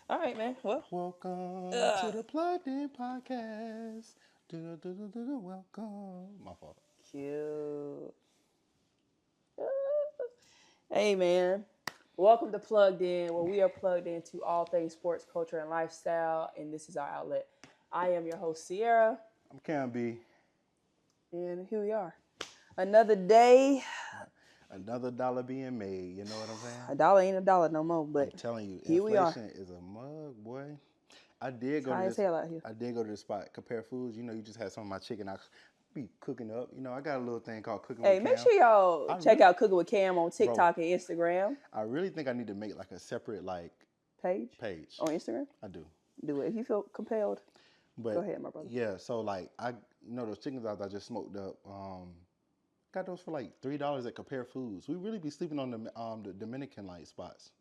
All right, man. Well, Welcome to the Plugged In Podcast. Welcome. My fault. cute. Hey, man. Welcome to Plugged In, where we are plugged into all things sports, culture, and lifestyle. And this is our outlet. I am your host, Sierra. I'm Cam B. And here we are. Another day. Another dollar being made. You know what I'm saying? A dollar ain't a dollar no more, I'm but telling you, here we are. inflation is a mug, boy. I did It's go to high as this. hell out here. I did go to this spot, Compare Foods. You know, you just had some of my chicken. I be cooking up. You know, I got a little thing called Cooking Hey, with make Cam. sure y'all I check really, out Cooking with Cam on bro, TikTok and Instagram I really think I need to make like a separate page page. on Instagram. I do. Do it if you feel compelled. Go But ahead, my brother. yeah, so like those chicken thighs I just smoked up. Got those for like $3 at Compare Foods. We really be sleeping on the Dominican like spots.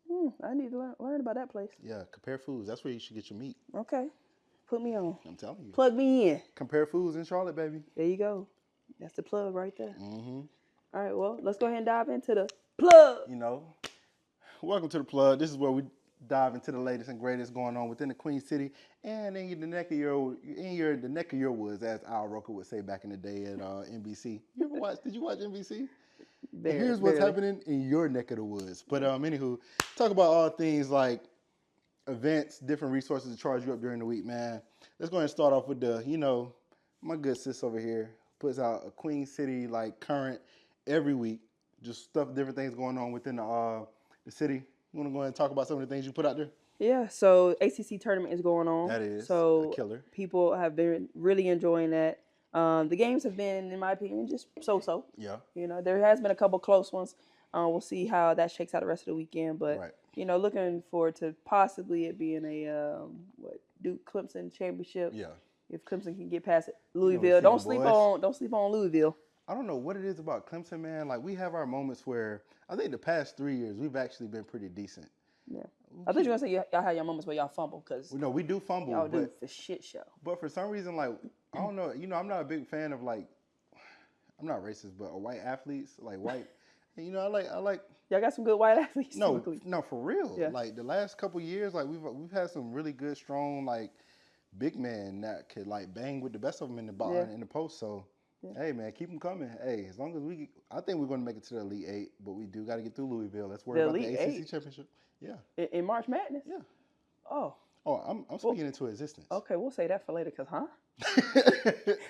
I need to learn about that place. Yeah, Compare Foods. That's where you should get your meat. Okay. Put me on. I'm telling you. Plug me in. Compare Foods in Charlotte, baby. There you go. That's the plug right there. Mm-hmm. All right, well, let's go ahead and dive into the plug. You know, welcome to the plug. This is where we dive into the latest and greatest going on within the Queen City and in the neck of your woods, as Al Roker would say back in the day at NBC. You ever watch? Did you watch NBC? And here's what's happening in your neck of the woods. But anywho, talk about all things like events, different resources to charge you up during the week, man. Let's go ahead and start off with my good sis over here puts out a Queen City like current every week, just stuff, different things going on within the city. You want to go ahead and talk about some of the things you put out there? Yeah, so ACC tournament is going on. That is so a killer. People have been really enjoying that. The games have been, in my opinion, just so-so. Yeah. You know, there has been a couple close ones. We'll see how that shakes out the rest of the weekend. But, Right. you know, looking forward to possibly it being a, Duke Clemson championship. Yeah. If Clemson can get past it. Louisville. You know, don't sleep on Louisville. I don't know what it is about Clemson, man. Like, we have our moments where I think the past 3 years we've actually been pretty decent. Yeah. I thought you were going to say y'all had your moments where y'all fumble because We do fumble. y'all do the shit show. But for some reason, like, I don't know, I'm not a big fan of like, I'm not racist, but white athletes, like white, and, I like. Y'all got some good white athletes. No, typically. no, for real. Yeah. Like the last couple years, like we've had some really good, strong, like big men that could like bang with the best of them in the post. So, hey man, keep them coming. Hey, as long as I think we're going to make it to the Elite Eight, but we do got to get through Louisville. Let's worry about the ACC championship. Yeah. In March Madness. Yeah. Oh. Oh, I'm speaking into existence. Okay, we'll say that for later, cause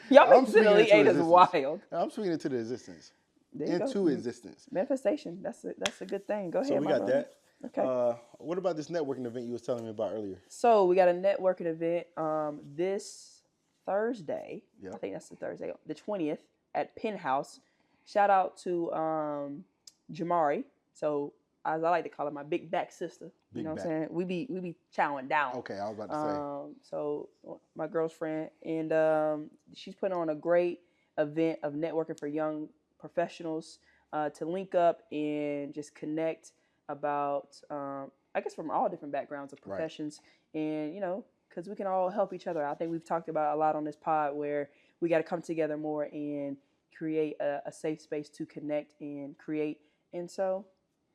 y'all make the Elite Eight is wild. I'm speaking into the existence. Into existence. Manifestation. That's a good thing. Go ahead. So we got that. Okay. What about this networking event you was telling me about earlier? So we got a networking event this Thursday. Yep. I think that's the Thursday, the 20th at Penthouse. Shout out to Jamari. So as I like to call her, my big back sister. You know what I'm saying? We be chowing down. Okay, I was about to say. So my girlfriend, and she's putting on a great event of networking for young professionals to link up and just connect about, I guess, from all different backgrounds of professions. Right. And, because we can all help each other. I think we've talked about a lot on this pod where we got to come together more and create a safe space to connect and create. And so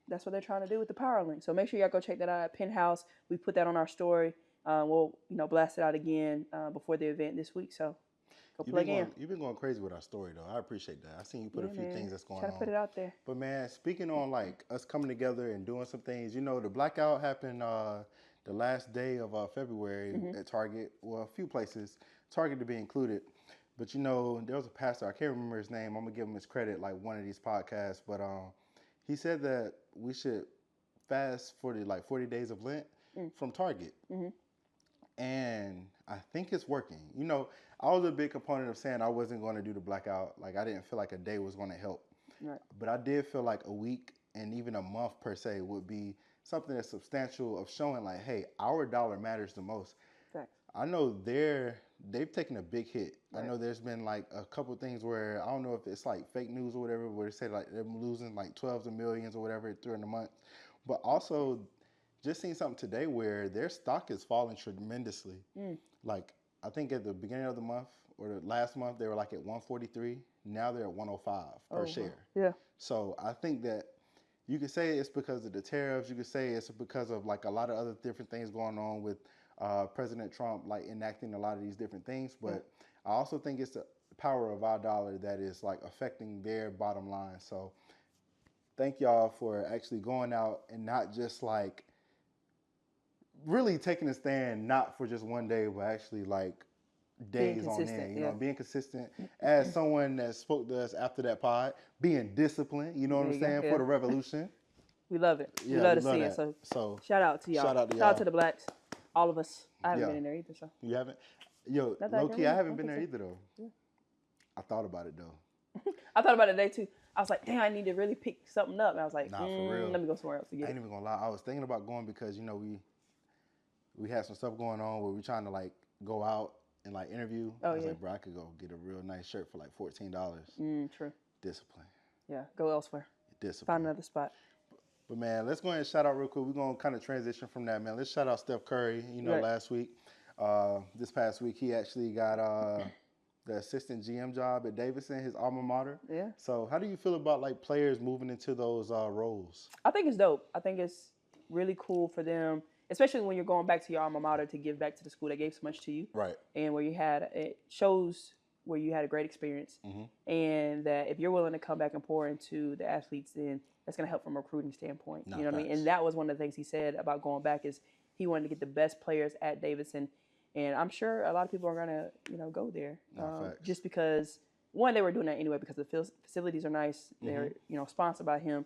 that's what they're trying to do with the Power Link. So make sure y'all go check that out at Penthouse. We put that on our story. We'll blast it out again before the event this week. So go plug in. You've been going crazy with our story though. I appreciate that. I seen you put a few things that's going on. Try to put it out there. But man, speaking on like us coming together and doing some things, the blackout happened the last day of February at Target. Well, a few places, Target to be included. But there was a pastor. I can't remember his name. I'm gonna give him his credit, like one of these podcasts. But he said that we should fast for the 40 days of Lent from Target. Mm-hmm. And I think it's working. I was a big component of saying I wasn't going to do the blackout. Like, I didn't feel like a day was going to help. Right. But I did feel like a week and even a month per se would be something that's substantial of showing like, hey, our dollar matters the most. Right. I know they've taken a big hit. Right. I know there's been like a couple things where I don't know if it's like fake news or whatever, where they say like they're losing like 12s of millions or whatever during the month. But also just seen something today where their stock is falling tremendously. Like, I think at the beginning of the month or the last month, they were like at 143. Now they're at 105 per share. Yeah. So I think that You could say it's because of the tariffs. You could say it's because of like a lot of other different things going on with President Trump, like enacting a lot of these different things. But I also think it's the power of our dollar that is like affecting their bottom line. So thank y'all for actually going out and not just like really taking a stand, not for just one day, but actually like days on end, you know, being consistent. As someone that spoke to us after that pod, being disciplined, you know what I'm saying, for the revolution. We love it. Yeah, we love to see it. So shout out to y'all. Shout out to y'all. Shout out to the blacks, all of us. I haven't been in there either. So you haven't? Yo, low key, I haven't been there either though. Yeah. I thought about it though. I thought about it today too. I was like, damn, I need to really pick something up. And I was like, nah, for real. Let me go somewhere else to get it. I ain't even gonna lie. I was thinking about going because, you know, we had some stuff going on where we're trying to like go out and like interview. I was like, bro, I could go get a real nice shirt for like $14. True. Discipline. Yeah, go elsewhere. Discipline. Find another spot. But man, let's go ahead and shout out real quick. We're gonna kind of transition from that, man. Let's shout out Steph Curry. You know, last week, this past week, he actually got the assistant GM job at Davidson, his alma mater. Yeah. So how do you feel about like players moving into those roles? I think it's dope. I think it's really cool for them, especially when you're going back to your alma mater to give back to the school that gave so much to you. Right. And where it shows where you had a great experience. And that if you're willing to come back and pour into the athletes, then that's going to help from a recruiting standpoint. You know what I mean? And that was one of the things he said about going back is he wanted to get the best players at Davidson. And I'm sure a lot of people are going to, you know, go there just because, one, they were doing that anyway because the facilities are nice. They're, you know, sponsored by him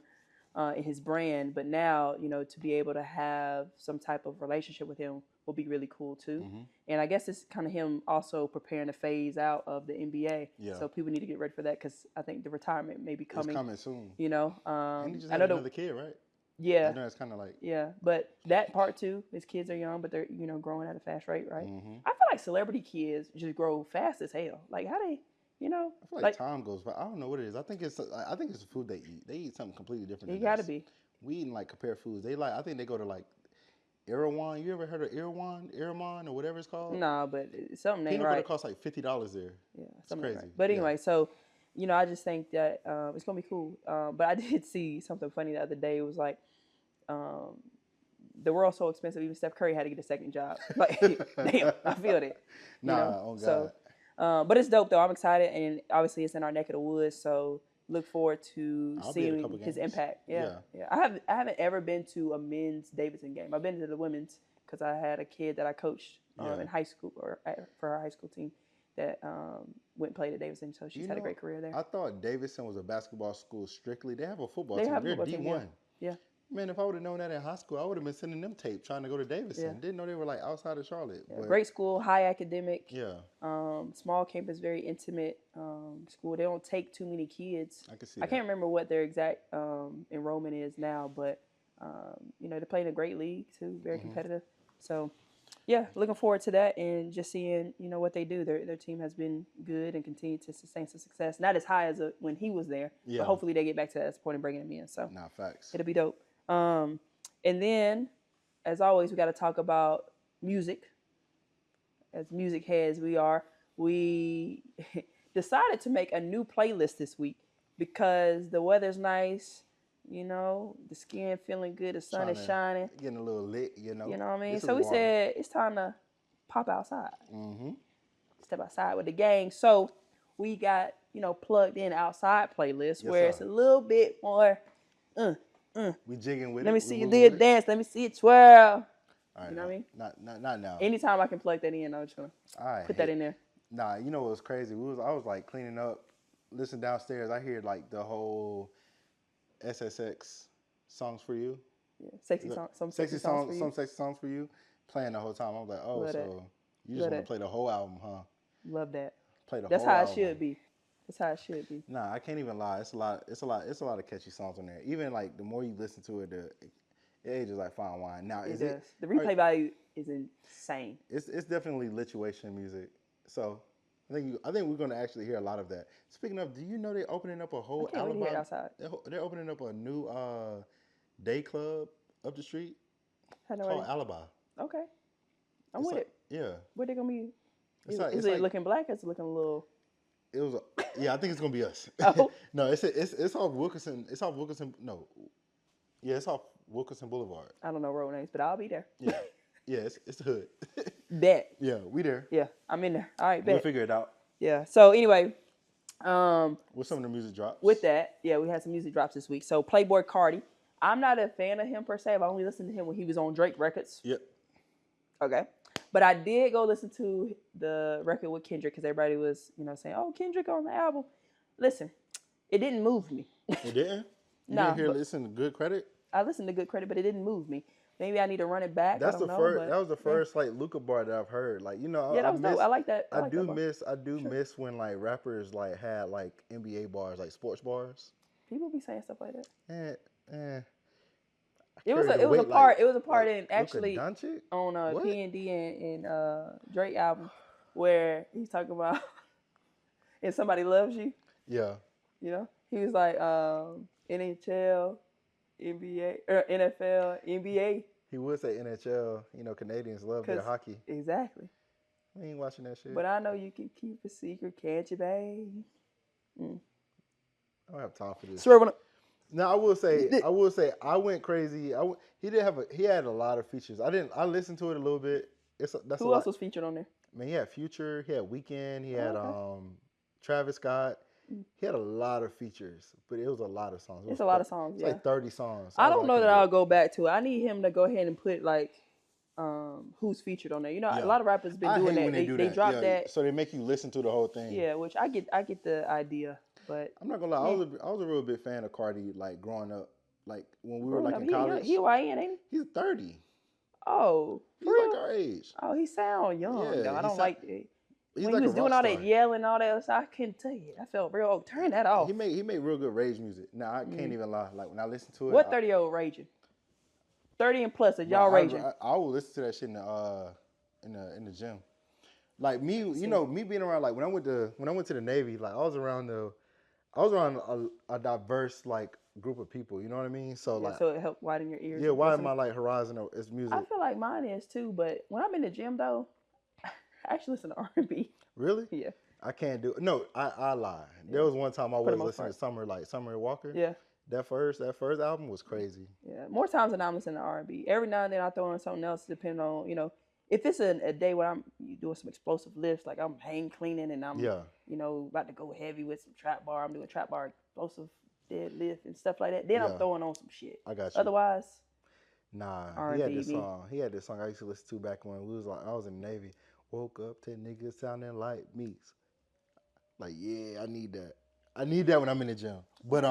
and his brand. But now, you know, to be able to have some type of relationship with him will be really cool too. And I guess it's kind of him also preparing to phase out of the NBA. Yeah. So people need to get ready for that because I think the retirement may be coming. It's coming soon. You know. And he just had another kid, right? Yeah. I know it's kind of like. Yeah, but that part too, his kids are young, but they're, you know, growing at a fast rate, right? I feel like celebrity kids just grow fast as hell. Like how they, you know. I feel like time goes by. I don't know what it is. I think it's the food they eat. They eat something completely different. You gotta be. We eating like compared foods. They like. I think they go to like Erewhon. You ever heard of Erewhon or whatever it's called? Nah, but something ain't peanut right. butter costs like $50 there. Yeah, it's crazy. Right. But anyway, so you know, I just think that it's gonna be cool. But I did see something funny the other day. It was like, the world's so expensive. Even Steph Curry had to get a second job. Like, damn, I feel it. Nah, oh God. So, but it's dope though. I'm excited, and obviously it's in our neck of the woods. So look forward to seeing his impact. Yeah. I haven't ever been to a men's Davidson game. I've been to the women's because I had a kid that I coached in high school for our high school team that went and played at Davidson. So she's had a great career there. I thought Davidson was a basketball school strictly. They have a football team. They're D1. Yeah. Man, if I would have known that in high school, I would have been sending them tape trying to go to Davidson. Yeah. Didn't know they were like outside of Charlotte. Yeah, great school, high academic. Yeah. Small campus, very intimate school. They don't take too many kids. I can see. I can't remember what their exact enrollment is now, but you know, they play in a great league too, very competitive. So, yeah, looking forward to that and just seeing, you know, what they do. Their team has been good and continue to sustain some success. Not as high as when he was there, but hopefully they get back to that point and bringing him in. So, facts. It'll be dope. And then, as always, we got to talk about music. As music heads we are, we decided to make a new playlist this week because the weather's nice, you know, the skin feeling good, the sun is shining. Getting a little lit, you know. You know what I mean? So we said it's time to pop outside. Step outside with the gang. So we got, you know, plugged in outside playlist where it's a little bit more we jigging with Let it. me see you do a dance. Let me see you twirl. All right, you know what I mean? Not now. Anytime I can plug that in, I'm just gonna put that in there. Nah, you know what was crazy? I was like cleaning up, listening downstairs. I hear like the whole SSX songs for you. Yeah, sexy songs. Some sexy songs for you. Playing the whole time. I was like, oh, so you just want to play the whole album, huh? Love that. Play the That's whole how album. It should be. That's how it should be. Nah, I can't even lie. It's a lot of catchy songs on there. Even like the more you listen to it, it ages like fine wine. Now it does. The replay value is insane. It's definitely lituation music. So I think we're gonna actually hear a lot of that. Speaking of, do you know they're opening up a whole Alabama? Outside. They're opening up a new day club up the street called Alibi. Okay, I'm with it. Yeah. What they gonna be? Is it like, looking black? Or is it looking a little? It was. I think it's gonna be us. Oh. No, it's off Wilkerson. It's off Wilkerson. No, Yeah, it's off Wilkinson Boulevard. I don't know road names, but I'll be there. Yeah. Yeah, it's the hood. Bet. Yeah, we there. Yeah, I'm in there. All right, bet. We'll figure it out. Yeah. So anyway, What's some of the music drops? with that, yeah, we had some music drops this week. So Playboy Cardi, I'm not a fan of him per se. I've only listened to him when he was on Drake records. Yep. Okay. But I did go listen to the record with Kendrick because everybody was, saying, "Oh, Kendrick on the album." Listen, it didn't move me. It didn't? You Nah, didn't hear but- listen to Good Credit? I listened to Good Credit, but it didn't move me. Maybe I need to run it back. That's I don't know, first. but, That was the first like Luca bar that I've heard. Like Yeah, that was dope. I like that. I like do that bar. miss when like rappers like had like NBA bars, like sports bars. People be saying stuff like that. It It was a part. It was a part in actually Doncic? on What? P&D and Drake album where he's talking about if somebody loves you. Yeah. He was like NHL, NBA, or NFL, NBA. He would say NHL. Canadians love their 'Cause- hockey. Exactly. We ain't watching that shit. But I know you can keep a secret, can't you, babe? I don't have time for this. Swear when Now I will say I went crazy. He had a lot of features. I listened to it a little bit. who else was featured on there? Man, he had Future, he had Weeknd, he had okay. Travis Scott. He had a lot of features, but it was a lot of songs. It's a lot of songs. It's Yeah. like 30 songs. I don't know that I'll go back to it. I need him to go ahead and put like who's featured on there. A lot of rappers been doing that. They drop that. So they make you listen to the whole thing. Yeah, which I get the idea, but I'm not gonna lie, I was a real big fan of Cardi, like growing up, like when we were like in college. He YN, ain't he? He's 30. Oh, He's for real? like our age. Oh, he sound young Yeah, though. I don't like it. He's When like he was a doing rock all that star. yelling and all that, I couldn't tell you. I felt real. Oh, turn that off. He made real good rage music. Now I can't even lie. Like when I listen to it, What 30-year-old raging? 30 and plus, is y'all raging? I will listen to that shit in the gym. Like me, me being around like when I went to the Navy, like I was around a diverse like group of people. You know what I mean? So like so it helped widen your ears. yeah, why am I like horizon is music? I feel like mine is too, but when I'm in the gym though, I actually listen to R&B. Really? Yeah. I can't do it. No, I lie. There was one time I was listening to Summer Walker. Yeah. That first album was crazy. Yeah. More times than I'm listening to R&B. Every now and then I throw in something else depending on, if it's a day where I'm doing some explosive lifts, like I'm hang cleaning and I'm, about to go heavy with some trap bar. I'm doing trap bar explosive deadlift and stuff like that. Then I'm throwing on some shit. I got you. Otherwise, nah. R&B, He had this song I used to listen to back when I was in the Navy. Woke up to niggas sounding like me. Like, yeah, I need that. I need that when I'm in the gym. But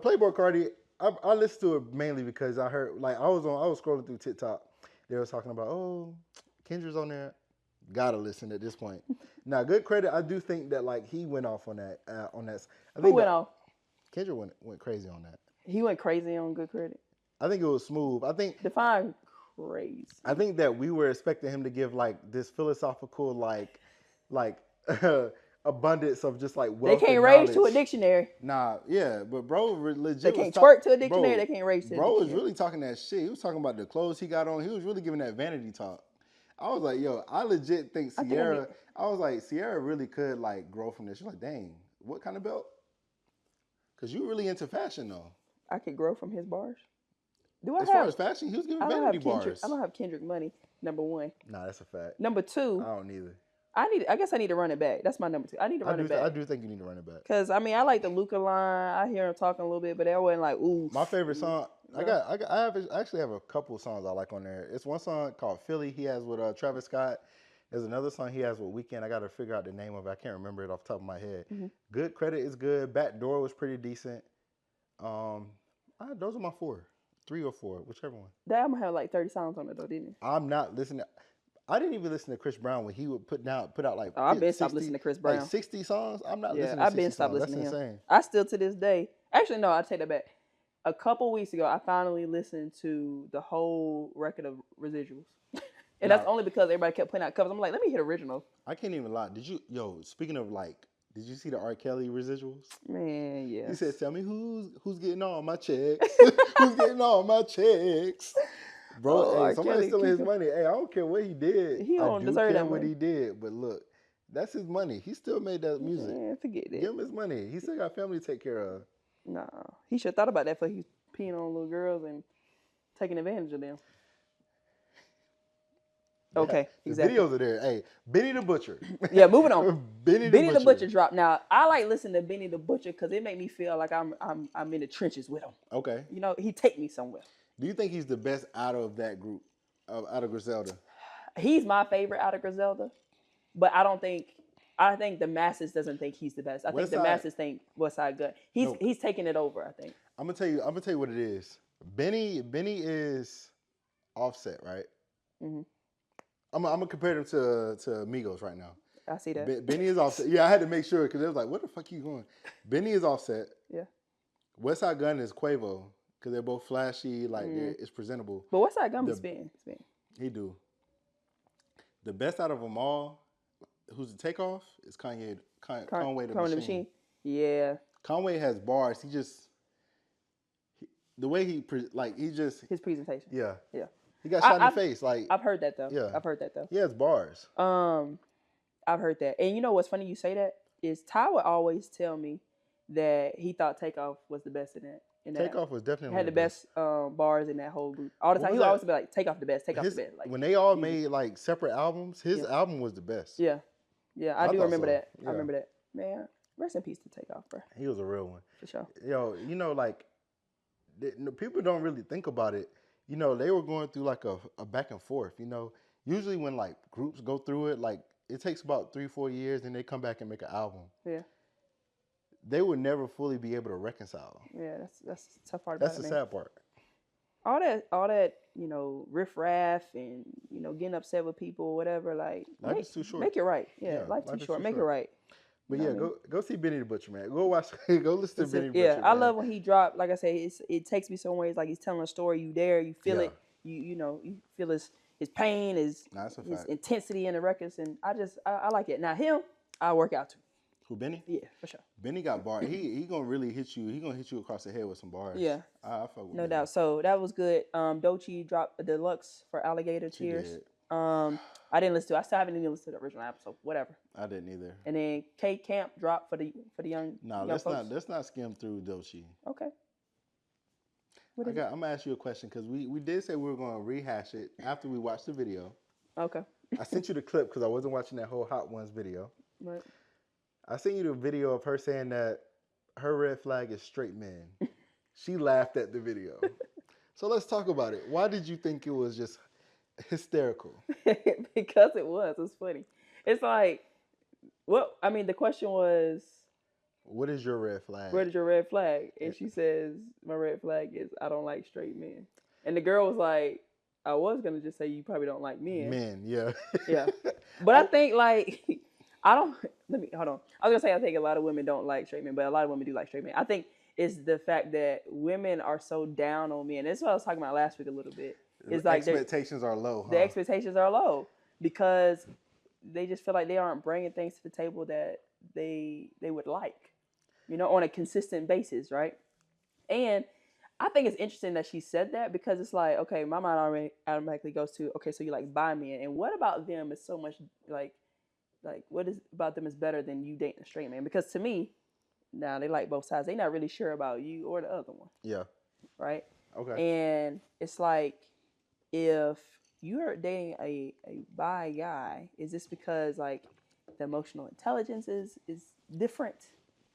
Playboy Cardi, I listened to it mainly because I heard I was scrolling through TikTok. They was talking about, Kendrick's on there. Gotta listen at this point. Now, Good Credit, I do think that he went off on that. I think who went off? Kendrick went crazy on that. He went crazy on Good Credit. I think it was smooth. I think define crazy. I think that we were expecting him to give this philosophical abundance of just wealth. They can't raise to a dictionary. Nah, yeah, but bro, legit. They can't twerk to a dictionary. They can't raise to a dictionary. Bro was really talking that shit. He was talking about the clothes he got on. He was really giving that vanity talk. I was like, yo, I legit think Sierra. I was like, Sierra really could grow from this. She's like, dang, what kind of belt? Because you really into fashion though. I could grow from his bars. As far as fashion, he was giving vanity bars. I don't have Kendrick money. Number one. Nah, that's a fact. Number two. I don't either. I guess I need to run it back. That's my number two. I need to run it back. I do think you need to run it back. Because I like the Luca line. I hear him talking a little bit, but that wasn't ooh. My favorite song. I actually have a couple of songs I like on there. It's one song called Philly. He has with Travis Scott. There's another song he has with Weeknd. I got to figure out the name of it. I can't remember it off the top of my head. Mm-hmm. Good Credit is good. Back Door was pretty decent. Those are my 3 or 4, whichever one. That album had 30 songs on it though, didn't it? I'm not listening. I didn't even listen to Chris Brown when he would put out I've been stopped listening to Chris Brown. 60 songs. I'm not listening to 60 I've been stopped listening to him. Insane. I still to this day. Actually, no, I take that back. A couple weeks ago, I finally listened to the whole record of Residuals. And that's only because everybody kept putting out covers. I'm like, let me hit original. I can't even lie. Speaking of did you see the R. Kelly Residuals? Man, yeah. He said, tell me who's getting all my checks. Who's getting all my checks? Bro, somebody's stealing his money. Hey, I don't care what he did. He don't deserve that what money. he did. But look, that's his money. He still made that music. Man, forget that. Give him his money. He still got family to take care of. Nah. He should have thought about that before he peeing on little girls and taking advantage of them. Yeah, Okay, the exactly. videos are there. Hey, Benny the Butcher. Yeah, moving on. Benny the Butcher drop. Now, I like listening to Benny the Butcher because it make me feel like I'm in the trenches with him. Okay. You know, he take me somewhere. Do you think he's the best out of that group, out of Griselda? He's my favorite out of Griselda, but I think the masses doesn't think he's the best. I think the masses think Westside Gun. He's taking it over, I think. I'm gonna tell you what it is. Benny is Offset, right? Mm-hmm. I'm gonna compare them to Migos right now. I see that. Benny is Offset. Yeah, I had to make sure because it was like, what the fuck you going? Benny is Offset. Yeah. Westside Gun is Quavo because they're both flashy, like it's presentable. But Westside Gun be spitting. He do. The best out of them all, who's the takeoff, is Conway the Machine. Yeah. Conway has bars. The way he just his presentation. Yeah. Yeah. He got shot in the face. Like I've heard that though. Yeah. I've heard that though. He has bars. I've heard that. And you know what's funny you say that? Is Ty would always tell me that he thought Takeoff was the best in that. Takeoff was definitely had the best bars in that whole group. All the time. He would always be like, Takeoff the best, Takeoff the best. Like, when they all made like separate albums, his album was the best. Yeah. Yeah, I do remember that. Yeah. I remember that. Man, rest in peace to Takeoff, bro. He was a real one. For sure. Yo, you know, like, people don't really think about it. You know, they were going through like a back and forth, you know. Usually when like groups go through it, like it takes about 3-4 years and they come back and make an album. Yeah. They would never fully be able to reconcile. Yeah, that's the tough part about it. That's the sad part. All that, you know, riff-raff and, you know, getting upset with people or whatever, like, life is too short. Make it right. Yeah, life too short. Make it right. But yeah, go see Benny the Butcher, man. Go listen to Benny the Butcher. Yeah, I love when he dropped. Like I say, it takes me somewhere. It's like he's telling a story. You there, you feel it. You know, you feel his pain, his intensity in the records, and I like it. Now him, I work out too. Who, Benny? Yeah, for sure. Benny got bars. He gonna really hit you. He gonna hit you across the head with some bars. Yeah, I fuck with no Benny. doubt. So that was good. Doechii dropped a deluxe for Alligator Tears. I didn't listen to it. I still haven't even listened to the original album, so whatever. I didn't either. And then K Camp dropped for the young. No, young let's not skim through Doechii. Okay. I'm gonna ask you a question because we did say we were gonna rehash it after we watched the video. Okay. I sent you the clip because I wasn't watching that whole Hot Ones video. Right. I sent you the video of her saying that her red flag is straight men. She laughed at the video. So let's talk about it. Why did you think it was just hysterical? Because it was. It's funny. It's like, the question was, what is your red flag? What is your red flag? And she says, my red flag is I don't like straight men. And the girl was like, I was going to just say you probably don't like men. Men, yeah. Yeah. But I think like, hold on. I was going to say I think a lot of women don't like straight men, but a lot of women do like straight men. I think it's the fact that women are so down on men. That's what I was talking about last week a little bit. It's like expectations are low. Huh? The expectations are low because they just feel like they aren't bringing things to the table that they would like, you know, on a consistent basis, right? And I think it's interesting that she said that because it's like, okay, my mind automatically goes to, okay, so you like bi men, and what about them is so much like what is about them is better than you dating a straight man? Because to me, now they like both sides. They're not really sure about you or the other one. Yeah. Right. Okay. And it's like, if you're dating a bi guy, is this because like the emotional intelligence is different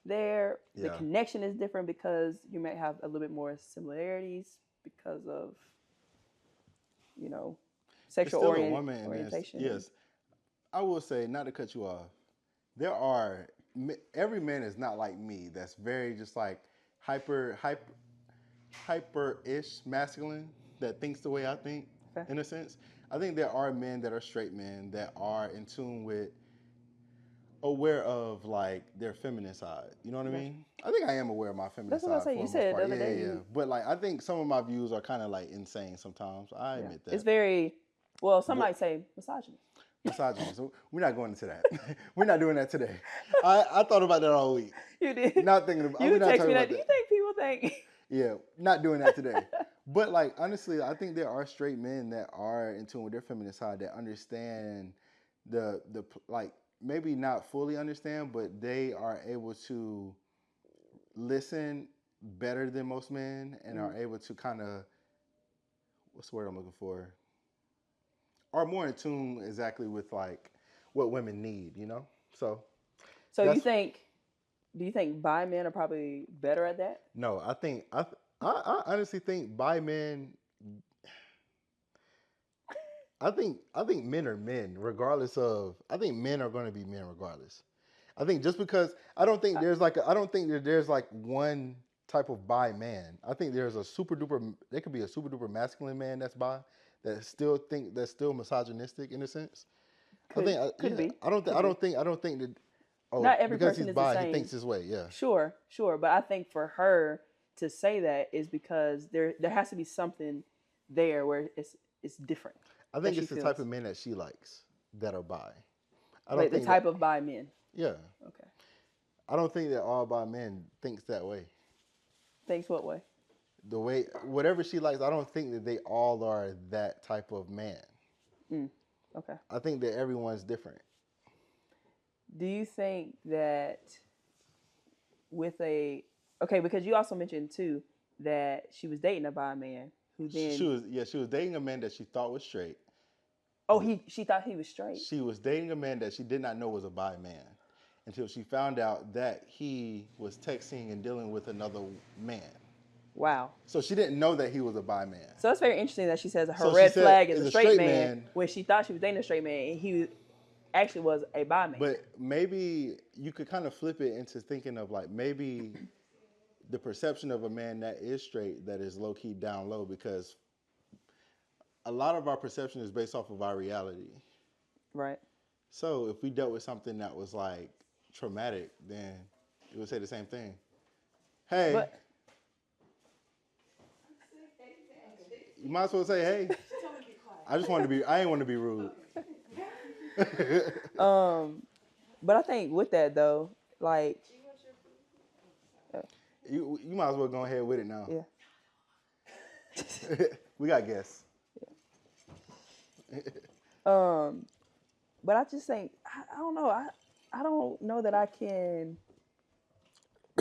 there? The connection is different because you might have a little bit more similarities because of, you know, sexual orientation. Yes. I will say, not to cut you off, every man is not like me. That's very just like hyper-ish masculine that thinks the way I think, in a sense. I think there are men that are straight men that are in tune with, aware of like their feminine side. You know what I mean? I think I am aware of my feminine side. That's what I say. You said the other day. Yeah. But like, I think some of my views are kind of like insane sometimes. I admit that. It's very, well, some might say misogynist. Misogynist. So we're not going into that. We're not doing that today. I thought about that all week. You did. Not thinking about. You text me that. Do you think people think? Yeah, not doing that today. But like honestly, I think there are straight men that are in tune with their feminine side that understand the like maybe not fully understand, but they are able to listen better than most men and are able to kind of, what's the word I'm looking for? Are more in tune exactly with like what women need, you know? So So that's do you think bi men are probably better at that? no, I honestly think bi men I think men are men regardless of I think men are going to be men regardless. I think just because I don't think that there's like one type of bi man. I think there's a super duper there could be a super duper masculine man that's bi that's still misogynistic in a sense. Could be. I don't think that Not every because person he's is the bi he same. thinks his way. Yeah. Sure, sure. But I think for her to say that is because there has to be something there where it's different I that think she it's the type feels. of men that she likes that are bi. I don't Like the think that type of bi men. yeah. Okay. I don't think that all bi men thinks that way. Thanks what way? The way whatever she likes, I don't think that they all are that type of man. Mm. Okay. I think that everyone's different. Do you think that with a okay, because you also mentioned too that she was dating a bi man who then She was dating a man that she thought was straight. she thought he was straight. She was dating a man that she did not know was a bi man until she found out that he was texting and dealing with another man. Wow. So she didn't know that he was a bi man. So it's very interesting that she says her So she red said, flag is "Is a a straight straight man, man." when she thought she was dating a straight man and he actually was a bi man. But maybe you could kind of flip it into thinking of like maybe the perception of a man that is straight that is low key down low because a lot of our perception is based off of our reality. Right. So if we dealt with something that was like traumatic, then it would say the same thing. Hey, But you might as well say hey. I just wanted to be. I ain't want to be rude. but I think with that though, like You might as well go ahead with it now. yeah. We got guests. But I just think I don't know. I don't know that I can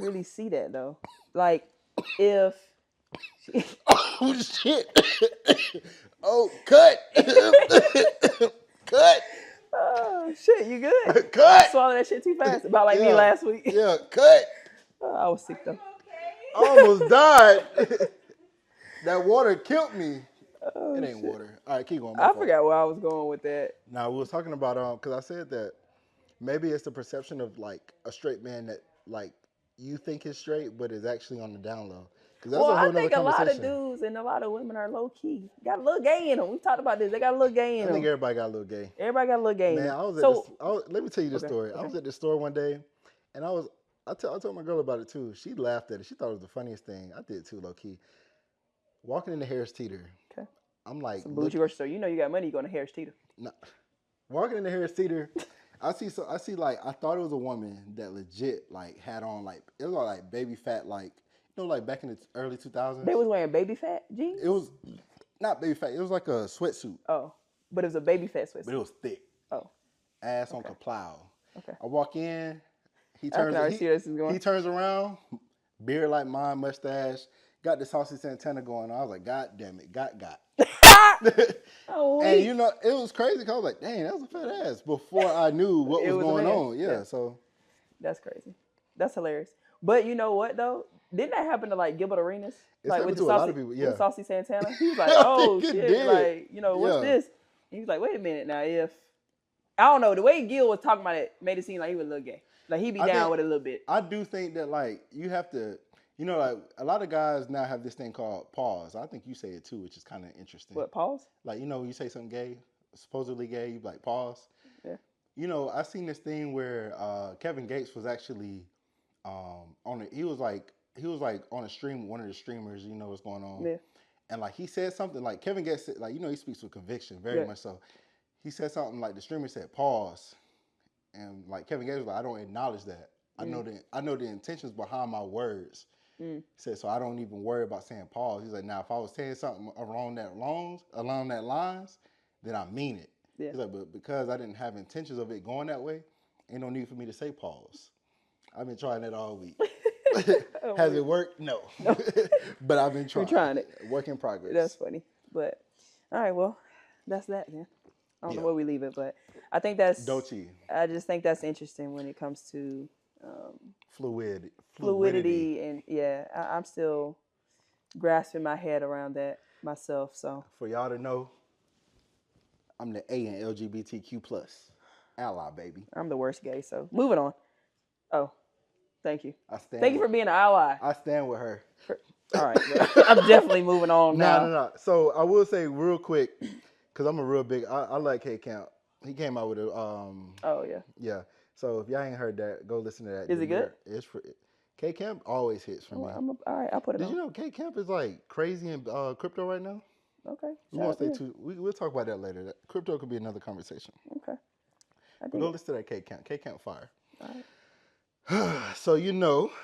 really see that though. Like if Oh shit! Oh cut! Cut! oh shit, you good? Cut! Swallow that shit too fast. About like me last week. Yeah, cut! I was sick though. I almost died. That water killed me. Oh, It ain't shit. water. All right, keep going. I forgot where I was going with that. Now we was talking about because I said that maybe it's the perception of like a straight man that like you think is straight, but is actually on the down low. Because that's Well, a whole I nother think a lot of conversation. dudes and a lot of women are low key. Got a little gay in them. We talked about this. They got a little gay in I them. think everybody got a little gay. Everybody got a little gay in Man, them. I was at So this. Let me tell you this okay, story. I okay. was at the store one day, and I told my girl about it too. She laughed at it. She thought it was the funniest thing. I did too, low key. Walking into Harris Teeter, Okay. I'm like, Some bougie grocery store. You know you got money, you going to Harris Teeter. nah. Walking into Harris Teeter, I see like I thought it was a woman that legit like had on like it was all like baby fat like like back in the early 2000s. They was wearing baby fat jeans? It was not baby fat. It was like a sweatsuit. Oh. But it was a baby fat sweatsuit. But it was thick. Oh. Ass on kaplow. Okay. I walk in. He I can already see where this is going. He turns around, beard like mine, mustache, got the saucy Santana going on. I was like, God damn it, got. Oh, And it was crazy because I was like, dang, that was a fat ass before I knew what was going on. Yeah, so. That's crazy. That's hilarious. But you know what though? Didn't that happen to like Gilbert Arenas? It's Like happened with the to a lot of people, with yeah. the saucy Santana? He was like, I oh think it shit, did. like, what's Yeah. this? And he was like, wait a minute now, if I don't know, the way Gil was talking about it made it seem like he was a little gay. Like he be down with it a little bit. I do think that like you have to, like a lot of guys now have this thing called pause. I think you say it too, which is kind of interesting. What, pause? Like when you say something gay, supposedly gay, you be like pause. Yeah. I seen this thing where Kevin Gates was actually he was like on a stream, one of the streamers, what's going on. Yeah. And like he said something like Kevin Gates said, like he speaks with conviction, very much so. He said something like the streamer said pause. And like Kevin Gates was like, I don't acknowledge that. I know the intentions behind my words. He said, so I don't even worry about saying pause. He's like, now if I was saying something along that lines, then I mean it. Yeah. He's like, but because I didn't have intentions of it going that way, ain't no need for me to say pause. I've been trying that all week. Has it worked? No. No. But I've been We're trying. trying it. Work in progress. That's funny. But all right, well, that's that then. I don't know where we leave it, but I think that's. Dochi. I just think that's interesting when it comes to fluidity, and I'm still grasping my head around that myself. So for y'all to know, I'm the A in LGBTQ plus ally, baby. I'm the worst gay. So moving on. Oh, thank you. Thank you for being an ally. I stand with her. All right, I'm definitely moving on now. No. So I will say real quick, because I'm a real big. I like K Camp. He came out with a. Oh yeah. Yeah. So if y'all ain't heard that, go listen to that. Is it good? It's for K Camp always hits for me. All right, I'll put it on. Did you know K Camp is like crazy in crypto right now? Okay. We won't stay too. We'll talk about that later. Crypto could be another conversation. Okay. Go listen to that K Camp. K Camp fire. All right. So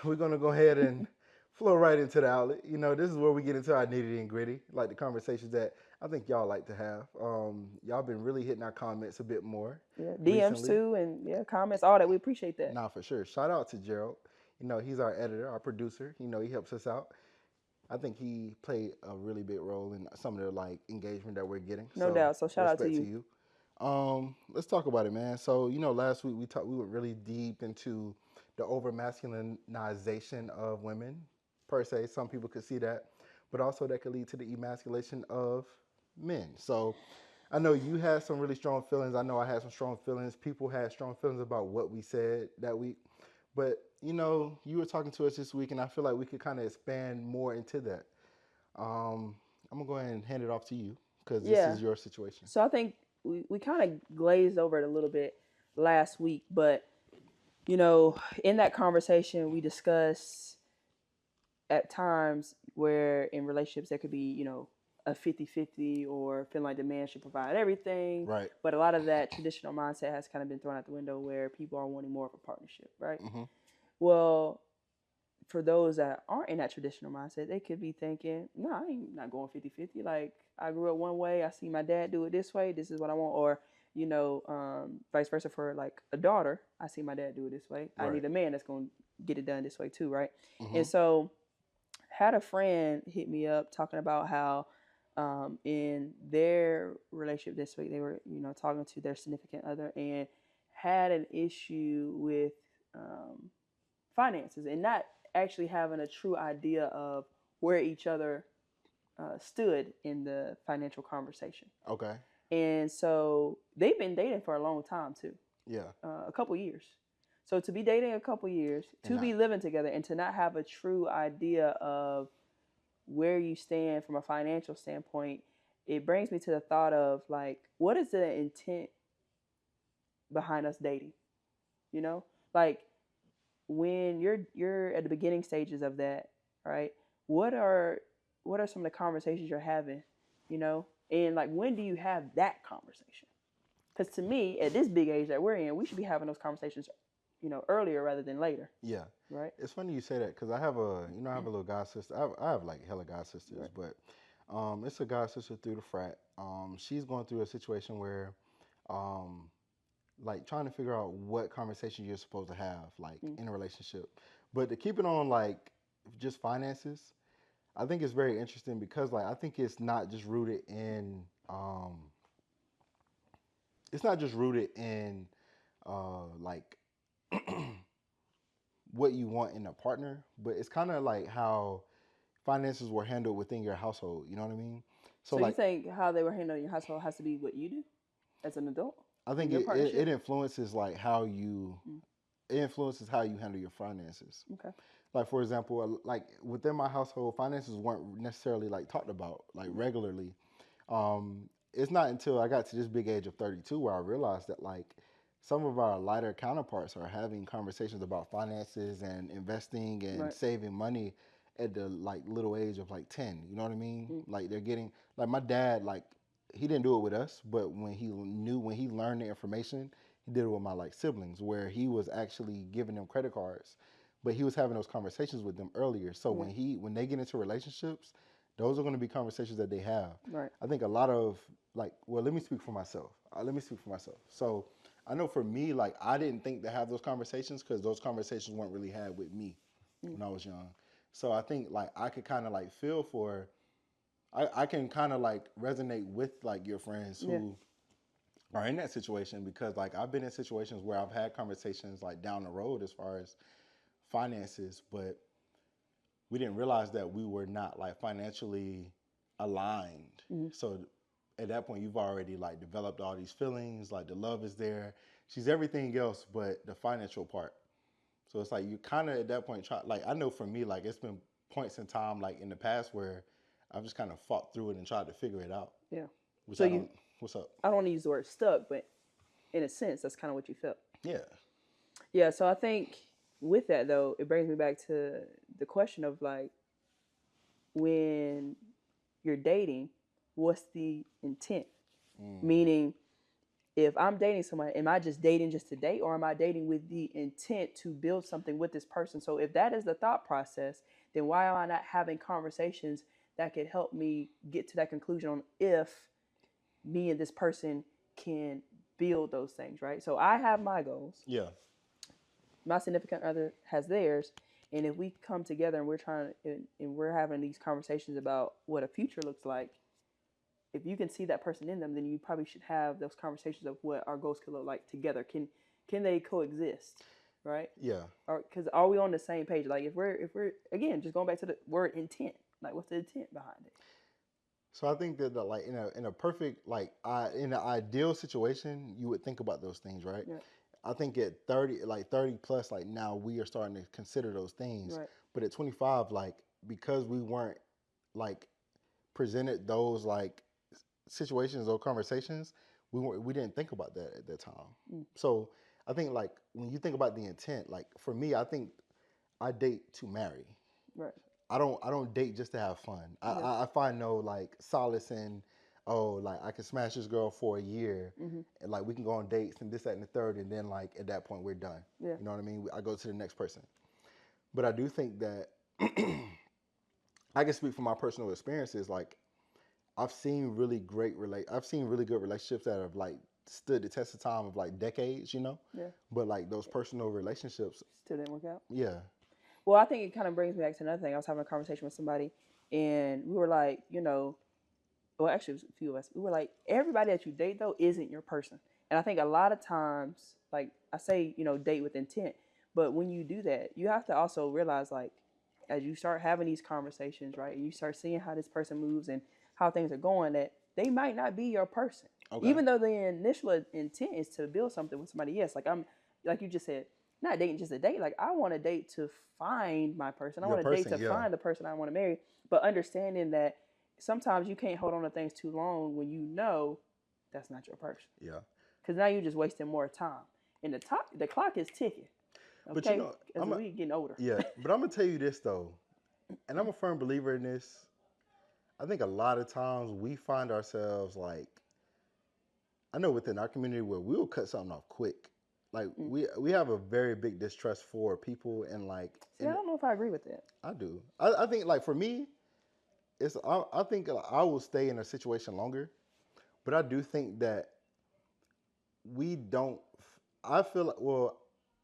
we're gonna go ahead and flow right into the outlet. This is where we get into our nitty and gritty, like the conversations that I think y'all like to have. Y'all been really hitting our comments a bit more. Yeah, DMs recently. Too, and comments, all that. We appreciate that. Nah, for sure. Shout out to Gerald. He's our editor, our producer. He helps us out. I think he played a really big role in some of the engagement that we're getting. No doubt. So shout out to you. Let's talk about it, man. So last week we went really deep into the over masculinization of women, per se. Some people could see that, but also that could lead to the emasculation of men. So I know you had some really strong feelings. I know I had some strong feelings. People had strong feelings about what we said that week. But, you were talking to us this week, and I feel like we could kind of expand more into that. I'm going to go ahead and hand it off to you because this is your situation. So I think we kind of glazed over it a little bit last week, but in that conversation, we discussed at times where in relationships there could be, a 50-50 or feeling like the man should provide everything. Right. But a lot of that traditional mindset has kind of been thrown out the window where people are wanting more of a partnership, right? Mm-hmm. Well, for those that aren't in that traditional mindset, they could be thinking, no, I ain't not going 50-50. Like, I grew up one way. I see my dad do it this way. This is what I want. Or, vice versa for a daughter. I see my dad do it this way. Right. I need a man that's going to get it done this way too, right? Mm-hmm. And so had a friend hit me up talking about how in their relationship this week, they were, talking to their significant other and had an issue with finances and not actually having a true idea of where each other stood in the financial conversation. Okay. And so they've been dating for a long time too. Yeah. A couple years. So to be dating a couple years, to be living together, and to not have a true idea of where you stand from a financial standpoint, it brings me to the thought of what is the intent behind us dating? When you're at the beginning stages of that, right? What are some of the conversations you're having, and when do you have that conversation? Because to me, at this big age that we're in, we should be having those conversations, earlier rather than later. Yeah. Right. It's funny you say that because I have a little god sister. I have hella god sisters, right. But it's a god sister through the frat. She's going through a situation where, trying to figure out what conversation you're supposed to have, in a relationship. But to keep it on, just finances, I think it's very interesting because, I think it's not just rooted in, what you want in a partner, but it's kind of how finances were handled within your household. You know what I mean? So you think how they were handled in your household has to be what you do as an adult? I think it influences how you it influences how you handle your finances. Okay. For example, within my household, finances weren't necessarily talked about regularly. It's not until I got to this big age of 32 where I realized that some of our lighter counterparts are having conversations about finances and investing and saving money at the little age of 10. You know what I mean? They're getting my dad he didn't do it with us, but when he learned the information, he did it with my siblings, where he was actually giving them credit cards, but he was having those conversations with them earlier. So when they get into relationships, those are going to be conversations that they have. Right. I think a lot of let me speak for myself. So I know for me, I didn't think to have those conversations because those conversations weren't really had with me. when I was young. So I think like I could kind of like feel for, I can kind of like resonate with like your friends who are in that situation, because like I've been in situations where I've had conversations like down the road as far as finances, but we didn't realize that we were not like financially aligned. So at that point, you've already like developed all these feelings, like the love is there. She's everything else but the financial part. So it's like you kind of at that point try, like I know for me, like it's been points in time like in the past where I've just kind of fought through it and tried to figure it out. Yeah. Which So I don't. What's up? I don't want to use the word stuck, but in a sense, that's kind of what you felt. Yeah. Yeah. So I think with that though, it brings me back to the question of like, when you're dating, what's the intent? Meaning, if I'm dating somebody, am I just dating just to date, or am I dating with the intent to build something with this person? So if that is the thought process, then why am I not having conversations that could help me get to that conclusion on if me and this person can build those things, right? So I have my goals. Yeah. My significant other has theirs. And if we come together and we're trying and we're having these conversations about what a future looks like, if you can see that person in them, then you probably should have those conversations of what our goals could look like together. Can they coexist, right? Yeah. Or because are we on the same page? Like if we're again just going back to the word intent, like what's the intent behind it? So I think that like in a perfect like in an ideal situation, you would think about those things, right? Yeah. I think at 30, like 30 plus, like now we are starting to consider those things. Right. But at 25, like because we weren't like presented those like situations or conversations, we didn't think about that at that time. So I think like when you think about the intent, like for me, I think I date to marry. Right. I don't date just to have fun. I find no like solace in, oh, like I can smash this girl for a year and like we can go on dates and this, that, and the third, and then like at that point we're done. Yeah. You know what I mean? I go to the next person. But I do think that I can speak from my personal experiences. Like I've seen really I've seen really good relationships that have like stood the test of time of like decades, you know? Yeah. But like those personal relationships Still didn't work out. Yeah. Well, I think it kind of brings me back to another thing. I was having a conversation with somebody, and we were like, well, actually, it was a few of us. We were like, everybody that you date, though, isn't your person. And I think a lot of times, like I say, date with intent. But when you do that, you have to also realize, like, as you start having these conversations, right, and you start seeing how this person moves and how things are going, that they might not be your person. Okay. Even though the initial intent is to build something with somebody else. Like you just said, not dating just a date. Like I want to date to find my person. I want to date to find the person I want to marry. But understanding that sometimes you can't hold on to things too long when you know that's not your person. Yeah. Because now you're just wasting more time. And the clock is ticking. Okay? But as we getting older. Yeah. But I'm gonna tell you this though, and I'm a firm believer in this. I think a lot of times we find ourselves like, I know within our community where we will cut something off quick. Like we have a very big distrust for people and like. See, I don't know if I agree with that. I do. I think like for me, I think I will stay in a situation longer, but I do think that we don't. I feel like, well,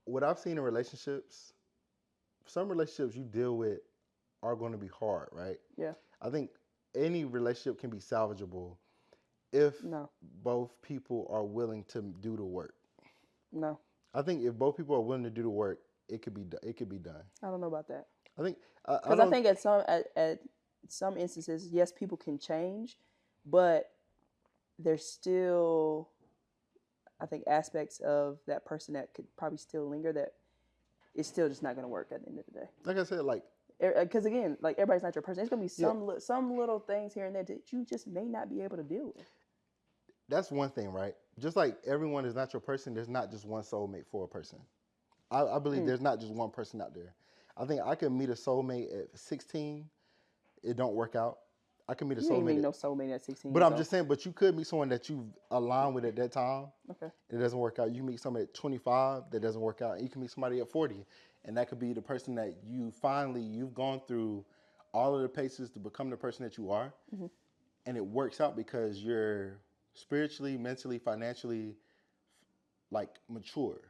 what I've seen in relationships, some relationships you deal with are going to be hard, right? Yeah. I think any relationship can be salvageable if both people are willing to do the work. No. I think if both people are willing to do the work, it could be done. I don't know about that. I think because I think at some instances, yes, people can change, but there's still, I think, aspects of that person that could probably still linger that it's still just not going to work at the end of the day. Like I said, like because again, like everybody's not your person. There's going to be some little things here and there that you just may not be able to deal with. That's one thing, right? Just like everyone is not your person, there's not just one soulmate for a person. I believe there's not just one person out there. I think I could meet a soulmate at 16. It don't work out. I can meet a soulmate. You ain't meet no soulmate at 16. But I'm just saying, but you could meet someone that you align with at that time. Okay. It doesn't work out. You meet somebody at 25 that doesn't work out. You can meet somebody at 40. And that could be the person that you've gone through all of the paces to become the person that you are. Mm-hmm. And it works out because you're spiritually, mentally, financially, like mature,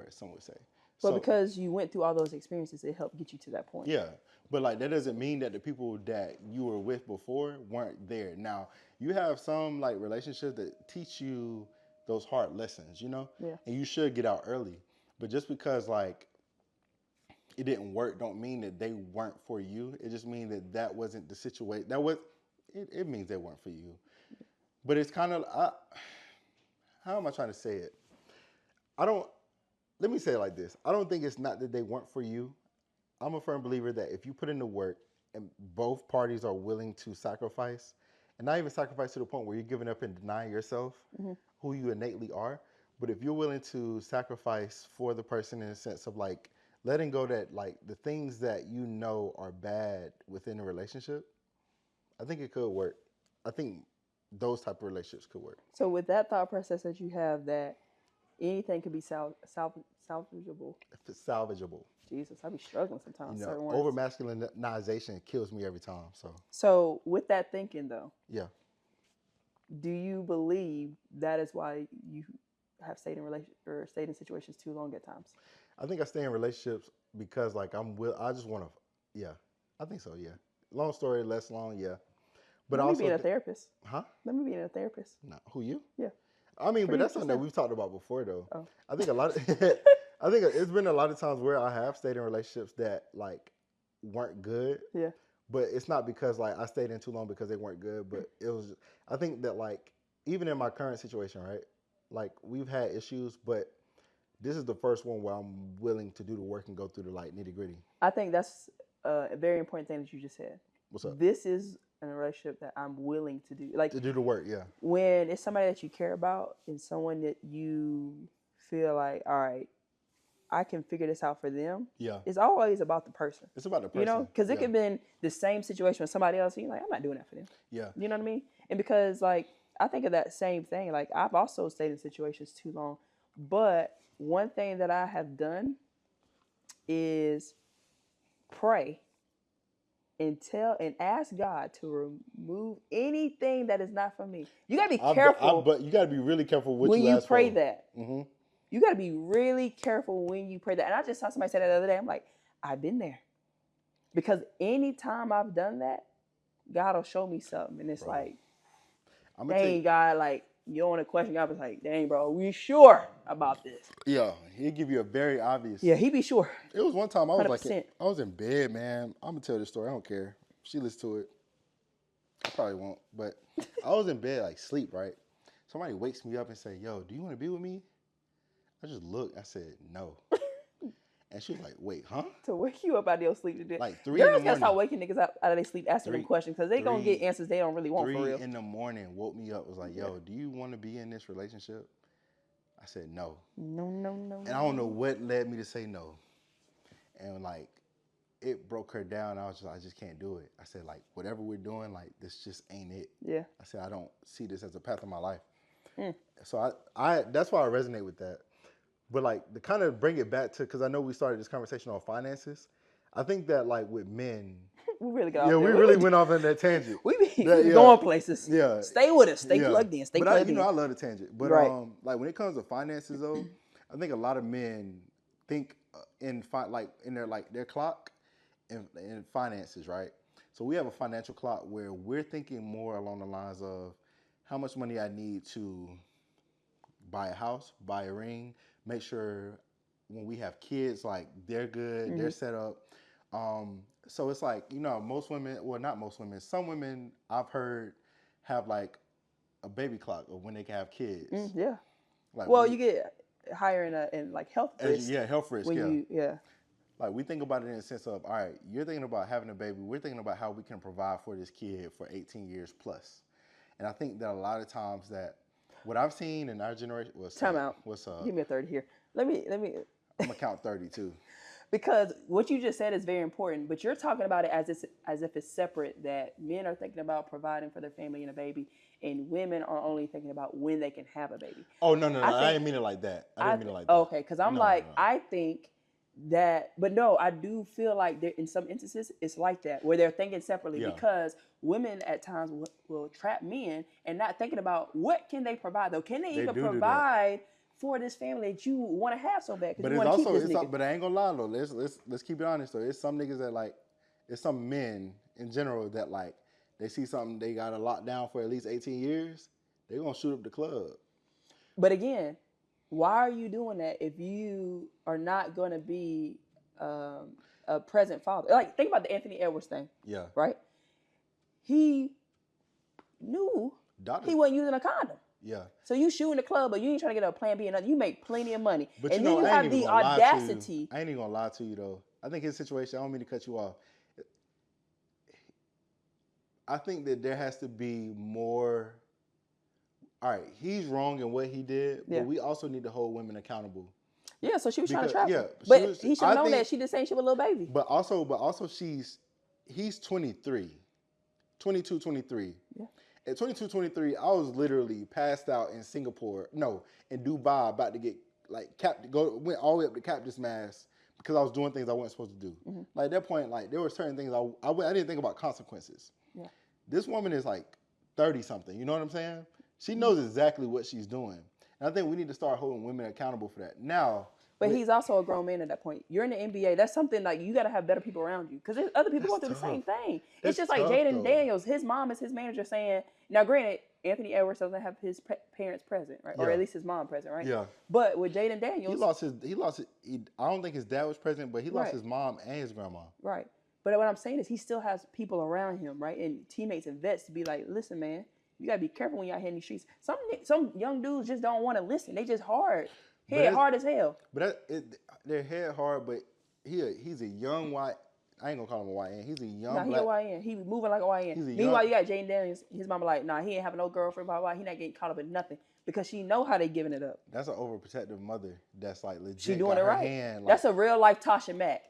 as some would say. But because you went through all those experiences, it helped get you to that point. Yeah. But like that doesn't mean that the people that you were with before weren't there. Now, you have some like relationships that teach you those hard lessons, you know? Yeah. And you should get out early. But just because like it didn't work don't mean that they weren't for you. It just means that that wasn't the situation. It means they weren't for you. But it's kind of how am I trying to say it? Let me say it like this. I don't think it's not that they weren't for you. I'm a firm believer that if you put in the work and both parties are willing to sacrifice, and not even sacrifice to the point where you're giving up and denying yourself who you innately are, but if you're willing to sacrifice for the person in a sense of like letting go that like the things that you know are bad within a relationship, I think it could work. I think those type of relationships could work. So with that thought process that you have, that anything could be salvageable. If it's salvageable. Jesus, I be struggling sometimes. You know, over masculinization kills me every time. So with that thinking though, yeah, do you believe that is why you have stayed in situations too long at times? I think I stay in relationships because like I just want to. Yeah, I think so. Yeah, long story, less long. Yeah, but Let me also being a therapist. Huh? Let me being a therapist. No, who you? Yeah. I mean, but that's something that we've talked about before, though. Oh. I think I think it's been a lot of times where I have stayed in relationships that like weren't good. Yeah. But it's not because like I stayed in too long because they weren't good. But it was. I think that like even in my current situation, right? Like we've had issues, but this is the first one where I'm willing to do the work and go through the like nitty gritty. I think that's a very important thing that you just said. What's up? This is a relationship that I'm willing to do. Like to do the work, yeah. When it's somebody that you care about and someone that you feel like, all right, I can figure this out for them. Yeah. It's always about the person. It's about the person. You know, because it could have been the same situation with somebody else. And you're like, I'm not doing that for them. Yeah. You know what I mean? And because like I think of that same thing. Like I've also stayed in situations too long, but one thing that I have done is pray and ask God to remove anything that is not from me. You gotta be careful. But you gotta be really careful what when you ask pray for. That. Mm-hmm. You gotta be really careful when you pray that. And I just saw somebody say that the other day. I'm like, I've been there, because anytime I've done that, God will show me something, and it's like, dang, God, like you don't want to question God, but it's like, dang, bro, we sure about this? Yeah, he'll give you a very obvious. Yeah, he be sure. It was one time I was 100%. like, I was in bed, man. I'm gonna tell this story. I don't care. She listens to it. I probably won't, but I was in bed like sleep, right? Somebody wakes me up and say, "Yo, do you want to be with me?" I just looked. I said, "No." And she was like, "Wait, huh?" To wake you up out of your sleep to do. Like 3 in the Girls morning. gotta start waking niggas out of their sleep, asking them questions, because they gonna get answers they don't really want for real. 3 in the morning, woke me up. Was like, "Yo, do you want to be in this relationship?" I said, "No." No. And I don't know what led me to say no. And like, it broke her down. I just can't do it. I said, like, whatever we're doing, like, this just ain't it. Yeah. I said, I don't see this as a path of my life. So I that's why I resonate with that. But like, to kind of bring it back to, because I know we started this conversation on finances. I think that like with men, we really got off we really went off on that tangent. We be going places. Yeah. Stay with us. Stay plugged in. Stay plugged in. I love the tangent. But like when it comes to finances though, I think a lot of men think in their clock in finances, right? So we have a financial clock where we're thinking more along the lines of how much money I need to buy a house, buy a ring, make sure when we have kids, like they're good, they're set up. So it's like, you know, most women, well, not most women, some women I've heard have like a baby clock of when they can have kids. Yeah. Like, well, you get higher in like health risk. Health risk. Yeah. Like we think about it in the sense of, all right, you're thinking about having a baby. We're thinking about how we can provide for this kid for 18 years plus. And I think that a lot of times that what I've seen in our generation was time out. What's up? Give me a 30 here. Let me. I'm gonna count 30 too. Because what you just said is very important, but you're talking about it as if it's separate. That men are thinking about providing for their family and a baby, and women are only thinking about when they can have a baby. Oh no! I didn't mean it like that. I didn't mean it like that. Okay, because I'm I think that, but no, I do feel like there, in some instances it's like that, where they're thinking separately, because women at times will trap men and not thinking about what can they provide though. Can they even provide for this family that you want to have so bad because But you it's want to keep also, this nigga. but I ain't gonna lie though. Let's keep it honest though. It's some niggas that like, it's some men in general that like, they see something they got to lock down for at least 18 years, they gonna shoot up the club. But again, why are you doing that if you are not gonna be a present father? Like, think about the Anthony Edwards thing. Yeah. Right? He knew he wasn't using a condom. Yeah. So you shooting the club, but you ain't trying to get a plan B and nothing. You make plenty of money. But and you know, then you have the audacity. I ain't even gonna lie to you though. I think his situation, I don't mean to cut you off. I think that there has to be more. All right, he's wrong in what he did, but we also need to hold women accountable. Yeah, so she was trying to trap him. But he should have known that she just saying she was a little baby. But also he's 23. 22, 23. Yeah. At 22, 23, I was literally passed out in Singapore. No, in Dubai, about to get like went all the way up to cap this mask because I was doing things I wasn't supposed to do. Mm-hmm. Like at that point, like there were certain things I didn't think about consequences. Yeah. This woman is like 30 something. You know what I'm saying? She knows exactly what she's doing. And I think we need to start holding women accountable for that. Now, but he's also a grown man at that point. You're in the NBA. That's something like you got to have better people around you because there's other people going through the same thing. It's just like Jaden Daniels. His mom is his manager saying, now granted, Anthony Edwards doesn't have his parents present, right? Yeah. Or at least his mom present, right? Yeah. But with Jaden Daniels. He lost his, I don't think his dad was present, but he lost his mom and his grandma. Right. But what I'm saying is he still has people around him, right? And teammates and vets to be like, listen, man, you got to be careful when you're out here in these streets. Some young dudes just don't want to listen. They just hard. Head hard as hell. But they're head hard, but he's a young white. I ain't gonna call him a YN. He's a young black. He a YN. He moving like a YN. Meanwhile, you got Jaden Daniels. His mama like, nah, he ain't having no girlfriend, blah, blah. He not getting caught up in nothing because she know how they giving it up. That's an overprotective mother that's like legit. She doing it right. Hand, like, that's a real life Tasha Mack.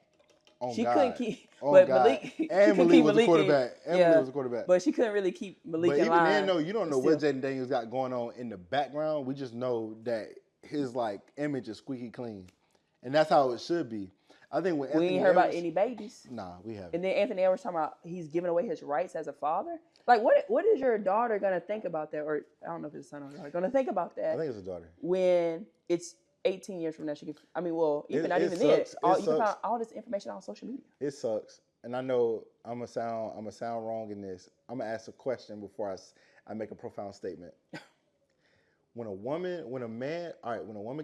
She couldn't keep, but Malik, and Malik was a quarterback. Malik was a quarterback. But she couldn't really keep Malik in line. But even then, you don't know what Jaden Daniels got going on in the background. We just know that his like image is squeaky clean, and that's how it should be. I think when we ain't heard about any babies. Nah, we haven't. And then Anthony Edwards talking about he's giving away his rights as a father. Like, what is your daughter gonna think about that? Or I don't know if it's a son or daughter gonna think about that. I think it's a daughter. When it's 18 years from now, she can. I mean, well, even not even then. You can find all this information on social media. It sucks, and I know I'm gonna sound wrong in this. I'm gonna ask a question before I make a profound statement. When a woman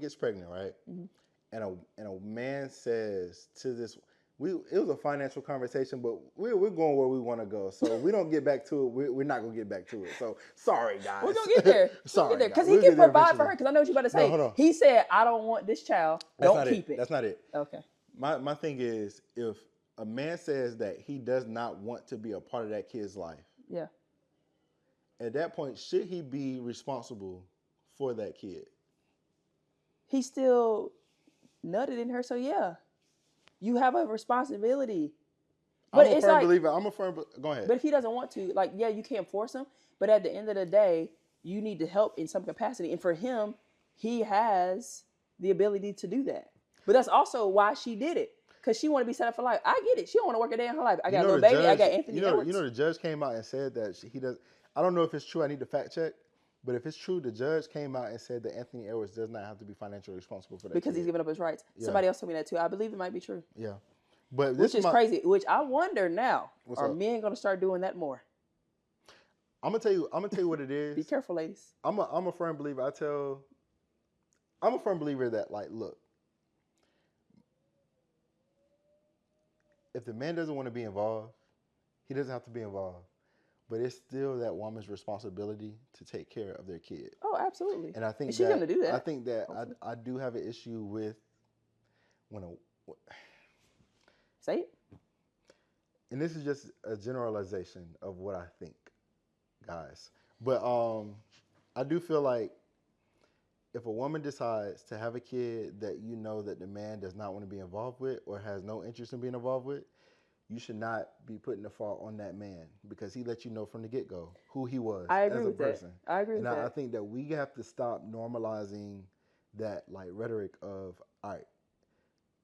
gets pregnant, right, mm-hmm. and a man says to this, it was a financial conversation, but we're going where we want to go, so we don't get back to it. We're not gonna get back to it. So sorry, guys. We're gonna get there. Sorry, because he can provide for her. Because I know what you're about to say. No, he said, "I don't want this child. Don't keep it." That's not it. Okay. My thing is, if a man says that he does not want to be a part of that kid's life, yeah. At that point, should he be responsible for that kid? He still nutted in her, so yeah. You have a responsibility. But I'm a firm believer. Go ahead. But if he doesn't want to, like, yeah, you can't force him. But at the end of the day, you need to help in some capacity. And for him, he has the ability to do that. But that's also why she did it. Because she want to be set up for life. I get it. She don't want to work a day in her life. I got a little baby. I got Anthony Edwards. You know the judge came out and said that he does. I don't know if it's true. I need to fact check. But if it's true, the judge came out and said that Anthony Edwards does not have to be financially responsible for that because he's giving up his rights. Yeah. Somebody else told me that too. I believe it might be true. Yeah. But which is crazy. Which I wonder now, are men going to start doing that more? I'm gonna tell you what it is. Be careful, ladies. I'm a firm believer. I'm a firm believer that, like, look, if the man doesn't want to be involved, he doesn't have to be involved. But it's still that woman's responsibility to take care of their kid. Oh, absolutely. And I think she's going to do that. I think that I do have an issue with when say it. And this is just a generalization of what I think, guys. But I do feel like if a woman decides to have a kid that you know that the man does not want to be involved with or has no interest in being involved with, you should not be putting the fault on that man because he let you know from the get-go who he was as a person. I agree with that. And I think that we have to stop normalizing that, like, rhetoric of, all right,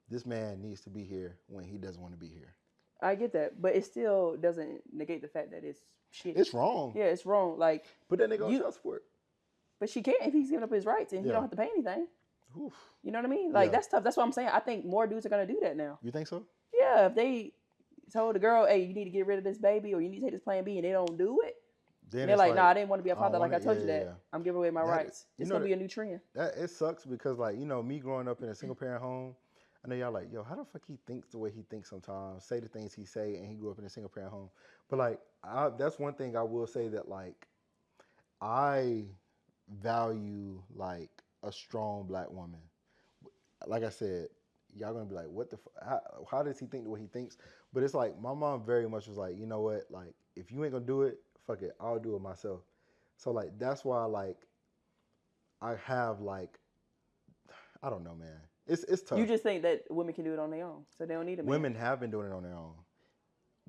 this man needs to be here when he doesn't want to be here. I get that, but it still doesn't negate the fact that it's shit. It's wrong. Yeah, it's wrong. Like, put that nigga on child support. But she can't if he's giving up his rights and he don't have to pay anything. Oof. You know what I mean? Like, Yeah. that's tough. That's what I'm saying. I think more dudes are going to do that now. You think so? Yeah, if they told the girl, hey, you need to get rid of this baby or you need to take this plan B and they don't do it, Then they're like, nah, I didn't want to be a father. Like I told you yeah, that. I'm giving away my rights. It's going to be a new trend. That it sucks because, like, you know, me growing up in a single parent home, I know y'all like, yo, how the fuck he thinks the way he thinks sometimes, say the things he say, and he grew up in a single parent home. But like, that's one thing I will say that like, I value like a strong black woman. Like I said, y'all gonna be like, what the? How does he think the way he thinks? But it's like my mom very much was like, you know what? Like, if you ain't gonna do it, fuck it, I'll do it myself. So like, that's why like, I have like, I don't know, man. It's tough. You just think that women can do it on their own, so they don't need a man. Women have been doing it on their own.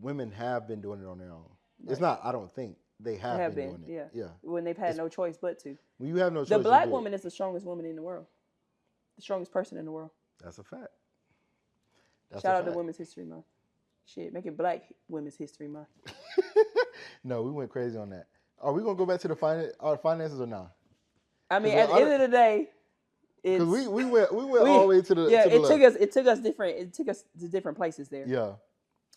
Women have been doing it on their own. Right. It's not. I don't think they have been doing it. Yeah. When they've had no choice but to. When you have no choice. The black woman is the strongest woman in the world. The strongest person in the world. That's a fact. Shout out to Women's History Month. Shit, make it Black Women's History Month. No, we went crazy on that. Are we gonna go back to the finances or not? I mean, at the end of the day, because we went all the way to the it took us to different places there. Yeah.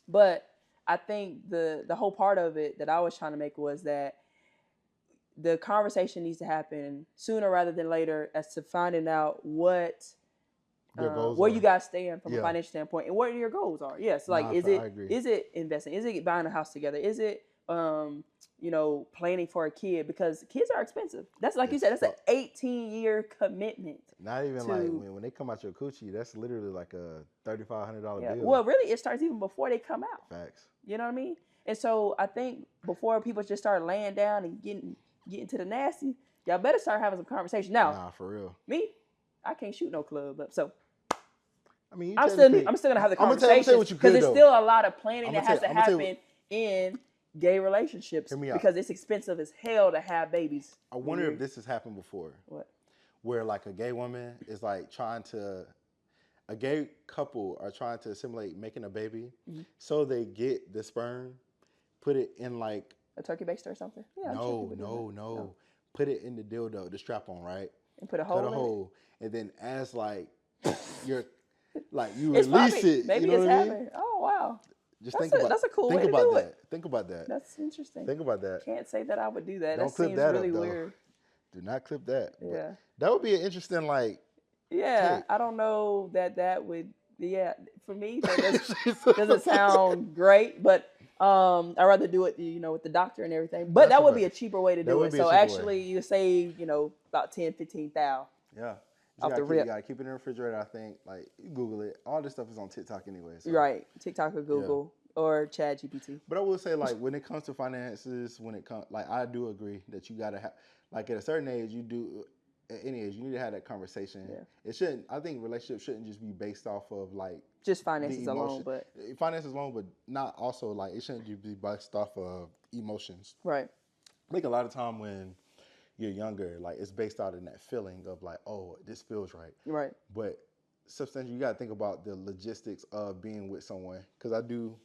But I think the whole part of it that I was trying to make was that the conversation needs to happen sooner rather than later as to finding out what where you guys stand from a financial standpoint and what your goals are. Yes, like is it investing? Is it buying a house together? Is it planning for a kid, because kids are expensive. That's like you said, that's an 18-year commitment. Not even like when they come out your coochie, that's literally like a $3,500 bill. Well, really, it starts even before they come out. Facts. You know what I mean? And so I think before people just start laying down and getting to the nasty, y'all better start having some conversation. Now, nah, for real. Me, I can't shoot no club up, so. I mean, I'm still gonna have the conversation because there's still a lot of planning that has to happen in gay relationships because it's expensive as hell to have babies. I wonder if this has happened before. What? Where like a gay woman is like a gay couple are trying to assimilate making a baby, so they get the sperm, put it in like a turkey baster or something. Yeah, no. Put it in the dildo, the strap on, right? And put a hole in it. And then as like you're like you release it. Maybe you know it's what I mean? happening. Oh wow. That's a cool way to do it. Think about that. That's interesting. Think about that. Can't say that I would do that. Don't that clip seems that really up, though. weird. Do not clip that. Yeah. That would be an interesting take. I don't know that would. Yeah, for me that doesn't sound great, but I'd rather do it, with the doctor and everything. But that would be a cheaper way to do it. So actually, you save, about $10,000-$15,000. Yeah. Off the rip. You gotta keep it in the refrigerator. I think, like, you Google it. All this stuff is on TikTok anyway. So. Right, TikTok or Google or ChatGPT. But I will say, like, when it comes to finances, I do agree that you gotta have, like, at a certain age, at any age, you need to have that conversation. Yeah. It shouldn't. I think relationships shouldn't just be based off of like just finances alone, but not also like it shouldn't just be based off of emotions. Right. I think a lot of time when you're younger, like it's based out in that feeling of like, oh, this feels right. Right. But substantially, you got to think about the logistics of being with someone, because I do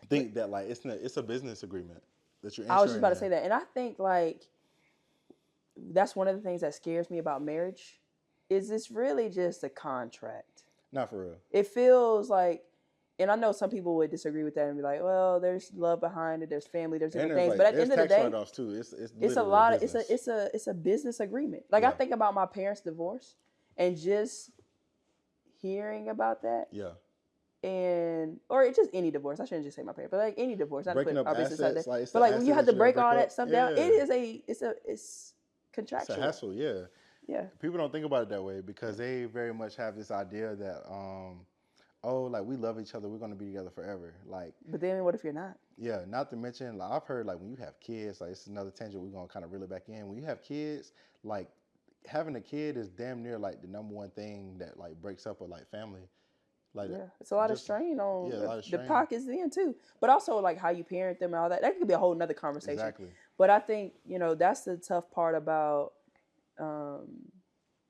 think that like it's a business agreement that you're. I was just about to say that, and I think like that's one of the things that scares me about marriage. Is it's really just a contract? Not for real. It feels like. And I know some people would disagree with that and be like, "Well, there's love behind it, there's family, there's different things." But at the end of the day, too. It's a lot of it's a business agreement. Like I think about my parents' divorce, and just hearing about that, or it's just any divorce. I shouldn't just say my parents, but like any divorce. Not breaking up assets, but like when you have to break all that stuff down, it's contractual. It's a hassle, yeah. People don't think about it that way because they very much have this idea that. Like we love each other, we're gonna be together forever. Like, but then what if you're not? Yeah, not to mention, like I've heard, like when you have kids, like it's another tangent we're gonna kind of reel it back in. When you have kids, like having a kid is damn near like the number one thing that like breaks up a like family. Like it's a lot of strain on the pockets then too. But also like how you parent them and all that. That could be a whole nother conversation. Exactly. But I think that's the tough part about.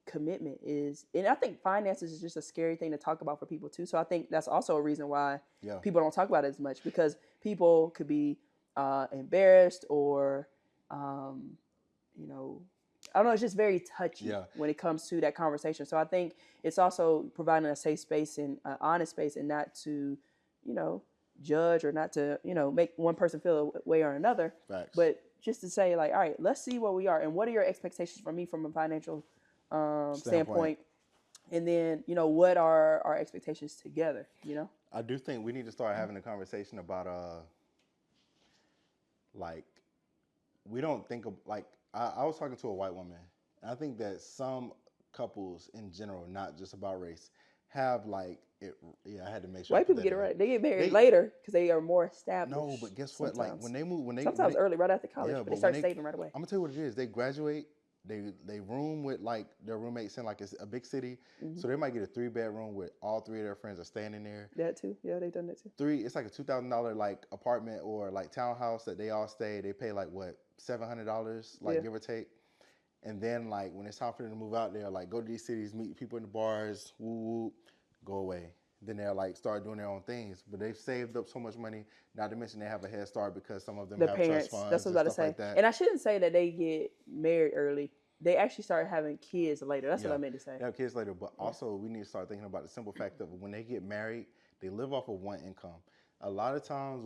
Commitment is, and I think finances is just a scary thing to talk about for people too. So I think that's also a reason why people don't talk about it as much, because people could be embarrassed or, I I don't know, it's just very touchy when it comes to that conversation. So I think it's also providing a safe space and an honest space, and not to, judge, or not to, make one person feel a way or another. Facts. But just to say, like, all right, let's see where we are, and what are your expectations from me from a financial standpoint, and then what are our expectations together. I do think we need to start having a conversation about like, we don't think of, like, I was talking to a white woman, and I think that some couples in general, not just about race, have like it. Yeah, I had to make sure. White people get it right. They get married later because they are more established. No, but guess what? Like when they sometimes early, right after college, but they start saving right away. I'm gonna tell you what it is. They graduate. They room with like their roommates in like a big city, so they might get a 3-bedroom with all 3 of their friends are staying in there. That too, yeah, they've done that too. It's like a $2,000 like apartment or like townhouse that they all stay. They pay like what, $700, like give or take. And then like when it's time for them to move out, they'll like go to these cities, meet people in the bars, woo, go away. Then they'll like start doing their own things. But they've saved up so much money, not to mention they have a head start because some of them have parents, trust funds. That's what I was about to say. Like, and I shouldn't say that they get married early. They actually start having kids later. That's what I meant to say. They have kids later, but also we need to start thinking about the simple fact of when they get married, they live off of one income. A lot of times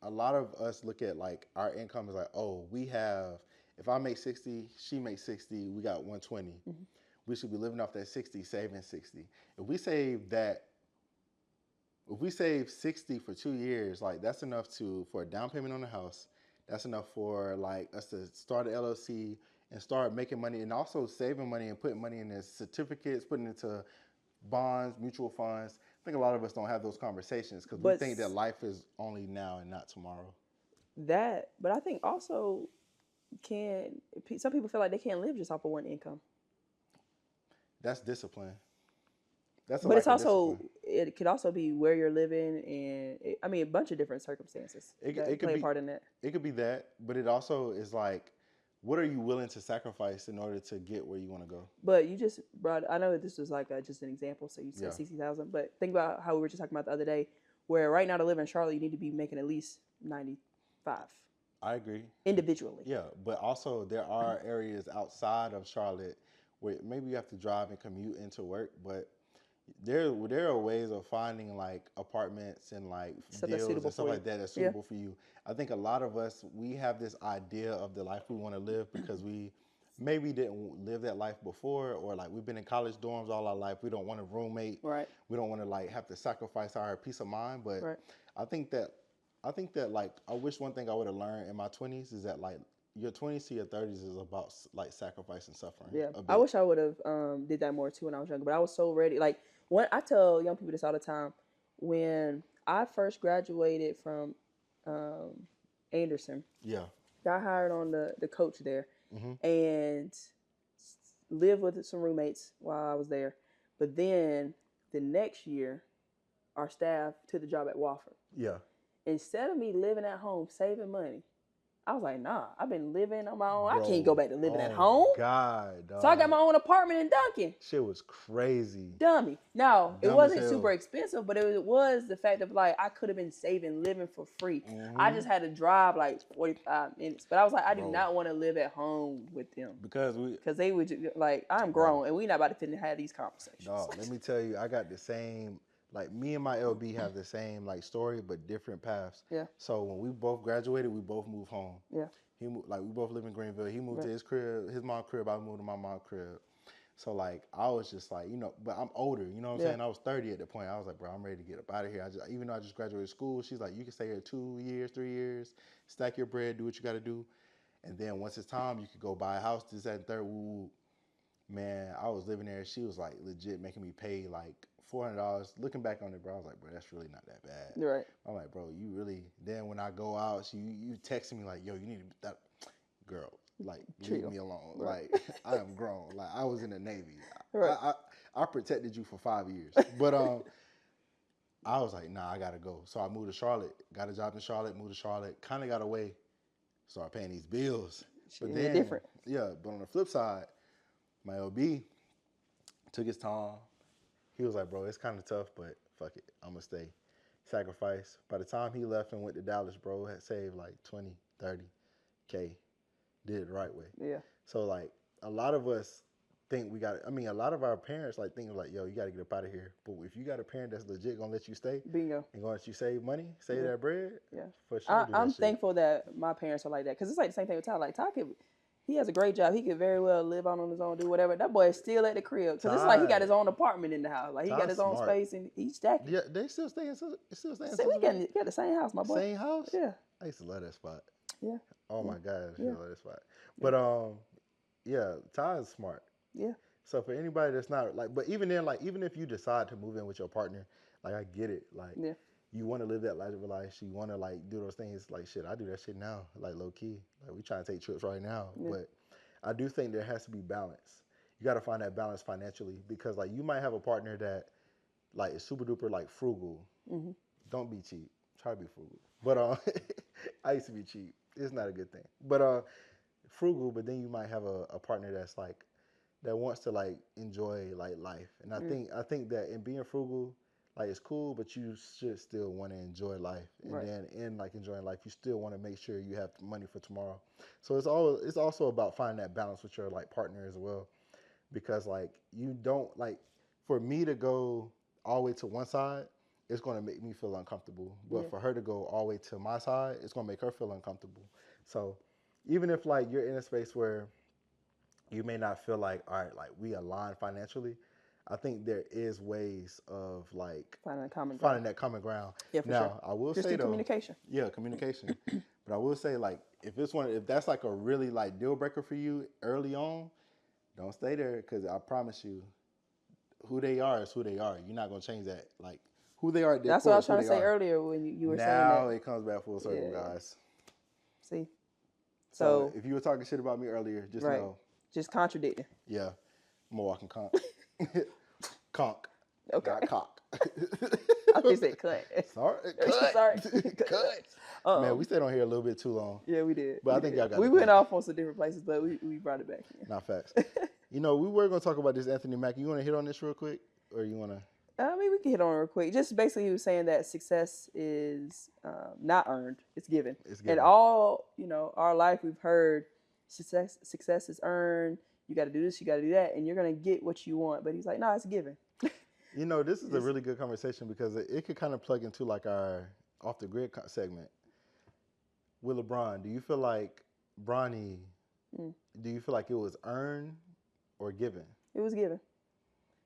a lot of us look at like our income is like, oh, we have, if I make 60, she makes 60, we got 120. We should be living off that 60, saving 60. If we save 60 for 2 years, like that's enough for a down payment on the house. That's enough for like us to start an LLC and start making money, and also saving money and putting money in the certificates, putting it into bonds, mutual funds. I think a lot of us don't have those conversations because we think that life is only now and not tomorrow. But I think also some people feel like they can't live just off of one income. That's discipline. But it's also, it could also be where you're living, and a bunch of different circumstances that play a part in that. It could be that, but it also is like, what are you willing to sacrifice in order to get where you want to go? But you just I know that this was like just an example, so you said 60,000, but think about how we were just talking about the other day, where right now to live in Charlotte, you need to be making at least 95. I agree. Individually. Yeah, but also there are areas outside of Charlotte where maybe you have to drive and commute into work, but there are ways of finding like apartments and like deals and stuff like that that's suitable for you. I think a lot of us, we have this idea of the life we want to live because we maybe didn't live that life before, or like we've been in college dorms all our life. We don't want a roommate. Right. We don't want to like have to sacrifice our peace of mind. But I think that like, I wish one thing I would have learned in my 20s is that like your 20s to your 30s is about like sacrifice and suffering. Yeah. I wish I would have did that more too when I was younger, but I was so ready. Like, when I tell young people this all the time, when I first graduated from Anderson, got hired on the coach there, and lived with some roommates while I was there. But then the next year, our staff took the job at Wofford. Yeah. Instead of me living at home saving money, I was like, nah, I've been living on my own. Bro, I can't go back to living at home. God, dog. So I got my own apartment in Duncan. Shit was crazy. Dummy. Now, it wasn't super expensive, but it was the fact of like, I could have been living for free. I just had to drive like 45 minutes. But I was like, I do not want to live at home with them. Because they would, like, I'm grown and we not about to have these conversations. Dog, let me tell you, I got the same. Like, me and my LB have the same, like, story, but different paths. Yeah. So when we both graduated, we both moved home. Yeah. We both live in Greenville. He moved to his crib, his mom's crib. I moved to my mom's crib. So, like, I was just like, but I'm older. You know what I'm saying? I was 30 at the point. I was like, bro, I'm ready to get up out of here. Even though I just graduated school, she's like, you can stay here 2 years, 3 years, stack your bread, do what you got to do. And then once it's time, you could go buy a house, this, that, and third. Woo. Man, I was living there. She was, like, legit making me pay, like, $400. Looking back on it, bro, I was like, bro, that's really not that bad. Right. I'm like, bro, you really. Then when I go out, you texting me like, yo, you need to that girl, like, leave me alone. Right. Like, I am grown. Like, I was in the Navy. Right. I protected you for 5 years. But I was like, nah, I gotta go. So I moved to Charlotte. Got a job in Charlotte. Moved to Charlotte. Kind of got away. Started paying these bills. But then different. Yeah. But on the flip side, my LB took his time. He was like, bro, it's kind of tough, but fuck it. I'm going to stay. Sacrifice. By the time he left and went to Dallas, bro, had saved like 20, 30K. Did it the right way. Yeah. So like a lot of us think we got. I mean, a lot of our parents like think like, yo, you got to get up out of here. But if you got a parent that's legit gonna let you stay Bingo. and gonna let you save money, save that bread, Yeah. for sure do that I'm shit. thankful that my parents are like that because it's like the same thing with Ty. Like Ty he has a great job. He could very well live out on his own, do whatever. That boy is still at the crib because it's like he got his own apartment in the house. Like he got Ty's his own smart. space and he's stacking. Yeah, they still stay in. Still stay in. See, we got the same house, my boy. Same house. Yeah. I used to love that spot. Yeah. Oh my god, I used to love that spot. Yeah. But yeah, Ty is smart. Yeah. So for anybody that's not like, but even then, like, even if you decide to move in with your partner, like, I get it. Like, you want to live that life of life. You want to like do those things. Like, shit, I do that shit now. Like, low key. Like, we trying to take trips right now. Yeah. But I do think there has to be balance. You got to find that balance financially because like you might have a partner that like is super duper like frugal. Mm-hmm. Don't be cheap. Try to be frugal. But I used to be cheap. It's not a good thing. But frugal. But then you might have a partner that's like that wants to like enjoy like life. And I think that in being frugal, like it's cool, but you should still want to enjoy life. And then in like enjoying life, you still want to make sure you have money for tomorrow. So it's also about finding that balance with your like partner as well. Because like you don't like for me to go all the way to one side, it's gonna make me feel uncomfortable. But for her to go all the way to my side, it's gonna make her feel uncomfortable. So even if like you're in a space where you may not feel like, all right, like we align financially, I think there is ways of like finding that common ground. Yeah, for sure. I will just say though, communication. Yeah, communication. But I will say like if that's like a really like deal breaker for you early on, don't stay there because I promise you, who they are is who they are. You're not gonna change that. Like who they are. That's what I was trying to say earlier when you were saying that. Now it comes back full circle, guys. See, so if you were talking shit about me earlier, just know. Just contradicting. Yeah. I'm a walking conch. Conch. Okay. Not cock. I think said cut. Sorry. Cut. Man, we stayed on here a little bit too long. Yeah, we did. But I think y'all got We went off on some different places, but we brought it back here. Not facts. We were going to talk about this Anthony Mackie. You want to hit on this real quick? Or you want to? I mean, we can hit on it real quick. Just basically, he was saying that success is not earned; it's given. It's given. And all our life, we've heard success is earned. You got to do this, you got to do that, and you're gonna get what you want. But he's like, no, it's given. This is a really good conversation because it could kind of plug into like our off the grid segment with LeBron. Do you feel like Bronny? Do you feel like it was earned or given? It was given.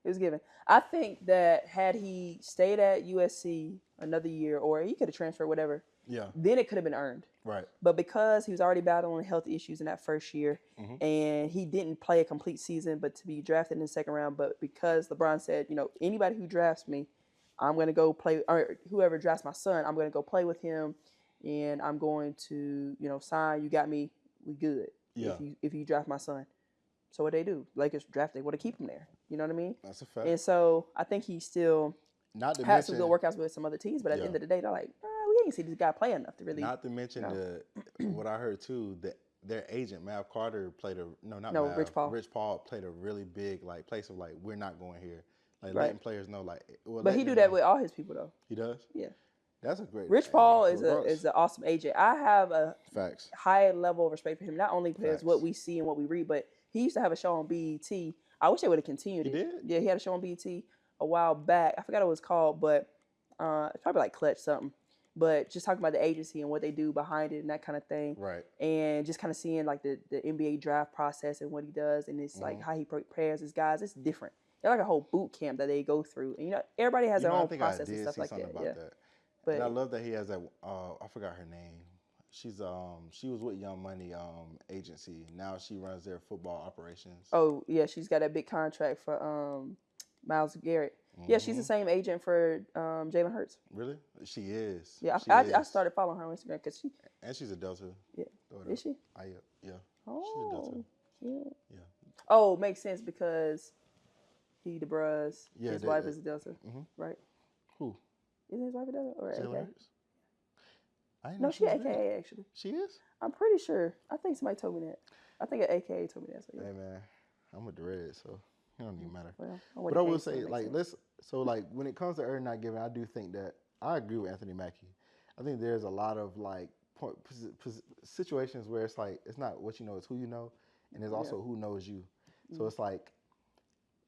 It was given. I think that had he stayed at USC another year, or he could have transferred, whatever, then it could have been earned. Right. But because he was already battling health issues in that first year, and he didn't play a complete season, but to be drafted in the second round, but because LeBron said, anybody who drafts me, I'm going to go play, or whoever drafts my son, I'm going to go play with him, and I'm going to, sign, you got me, we good. Yeah. If you draft my son. So what they do? Lakers draft, they want to keep him there. You know what I mean? That's a fact. And so I think he still had some good workouts with some other teams, but at the end of the day, they're like, we ain't see this guy play enough to really. Not to mention what I heard too, that their agent Mav Carter played Rich Paul played a really big like place of like we're not going here, like letting players know like. But he do that with all his people though. He does. Yeah. That's a great. Rich Paul is an awesome agent. I have a high level of respect for him, not only because what we see and what we read, but he used to have a show on BET. I wish they would have continued it. He did? Yeah, he had a show on BET a while back. I forgot what it was called, but it's probably like Clutch something. But just talking about the agency and what they do behind it and that kind of thing. Right. And just kind of seeing like the NBA draft process and what he does and it's like how he prepares his guys. It's different. They're like a whole boot camp that they go through. And everybody has their own process and stuff like that. That. But and I love that he has that. I forgot her name. She was with Young Money agency. Now she runs their football operations. Oh yeah, she's got that big contract for Myles Garrett. Yeah, she's the same agent for Jalen Hurts. Really? She is. Yeah, I started following her on Instagram because she's a Delta. Yeah. Is she? Yeah. Oh. She's a Delta. Cute. Yeah. Oh, makes sense because he the bros. Yeah. His wife is a Delta. Right. Who? Isn't his wife a Delta or Jalen Hurts? No, she AKA actually. She is? I'm pretty sure. I think somebody told me that. I think an AKA told me that. So yeah. Hey man, I'm with the Reds, so it don't even matter. Well, but I will say, like, when it comes to earn not giving, I do think that I agree with Anthony Mackie. I think there's a lot of like situations where it's like it's not what you know, it's who you know, and there's also who knows you. So it's like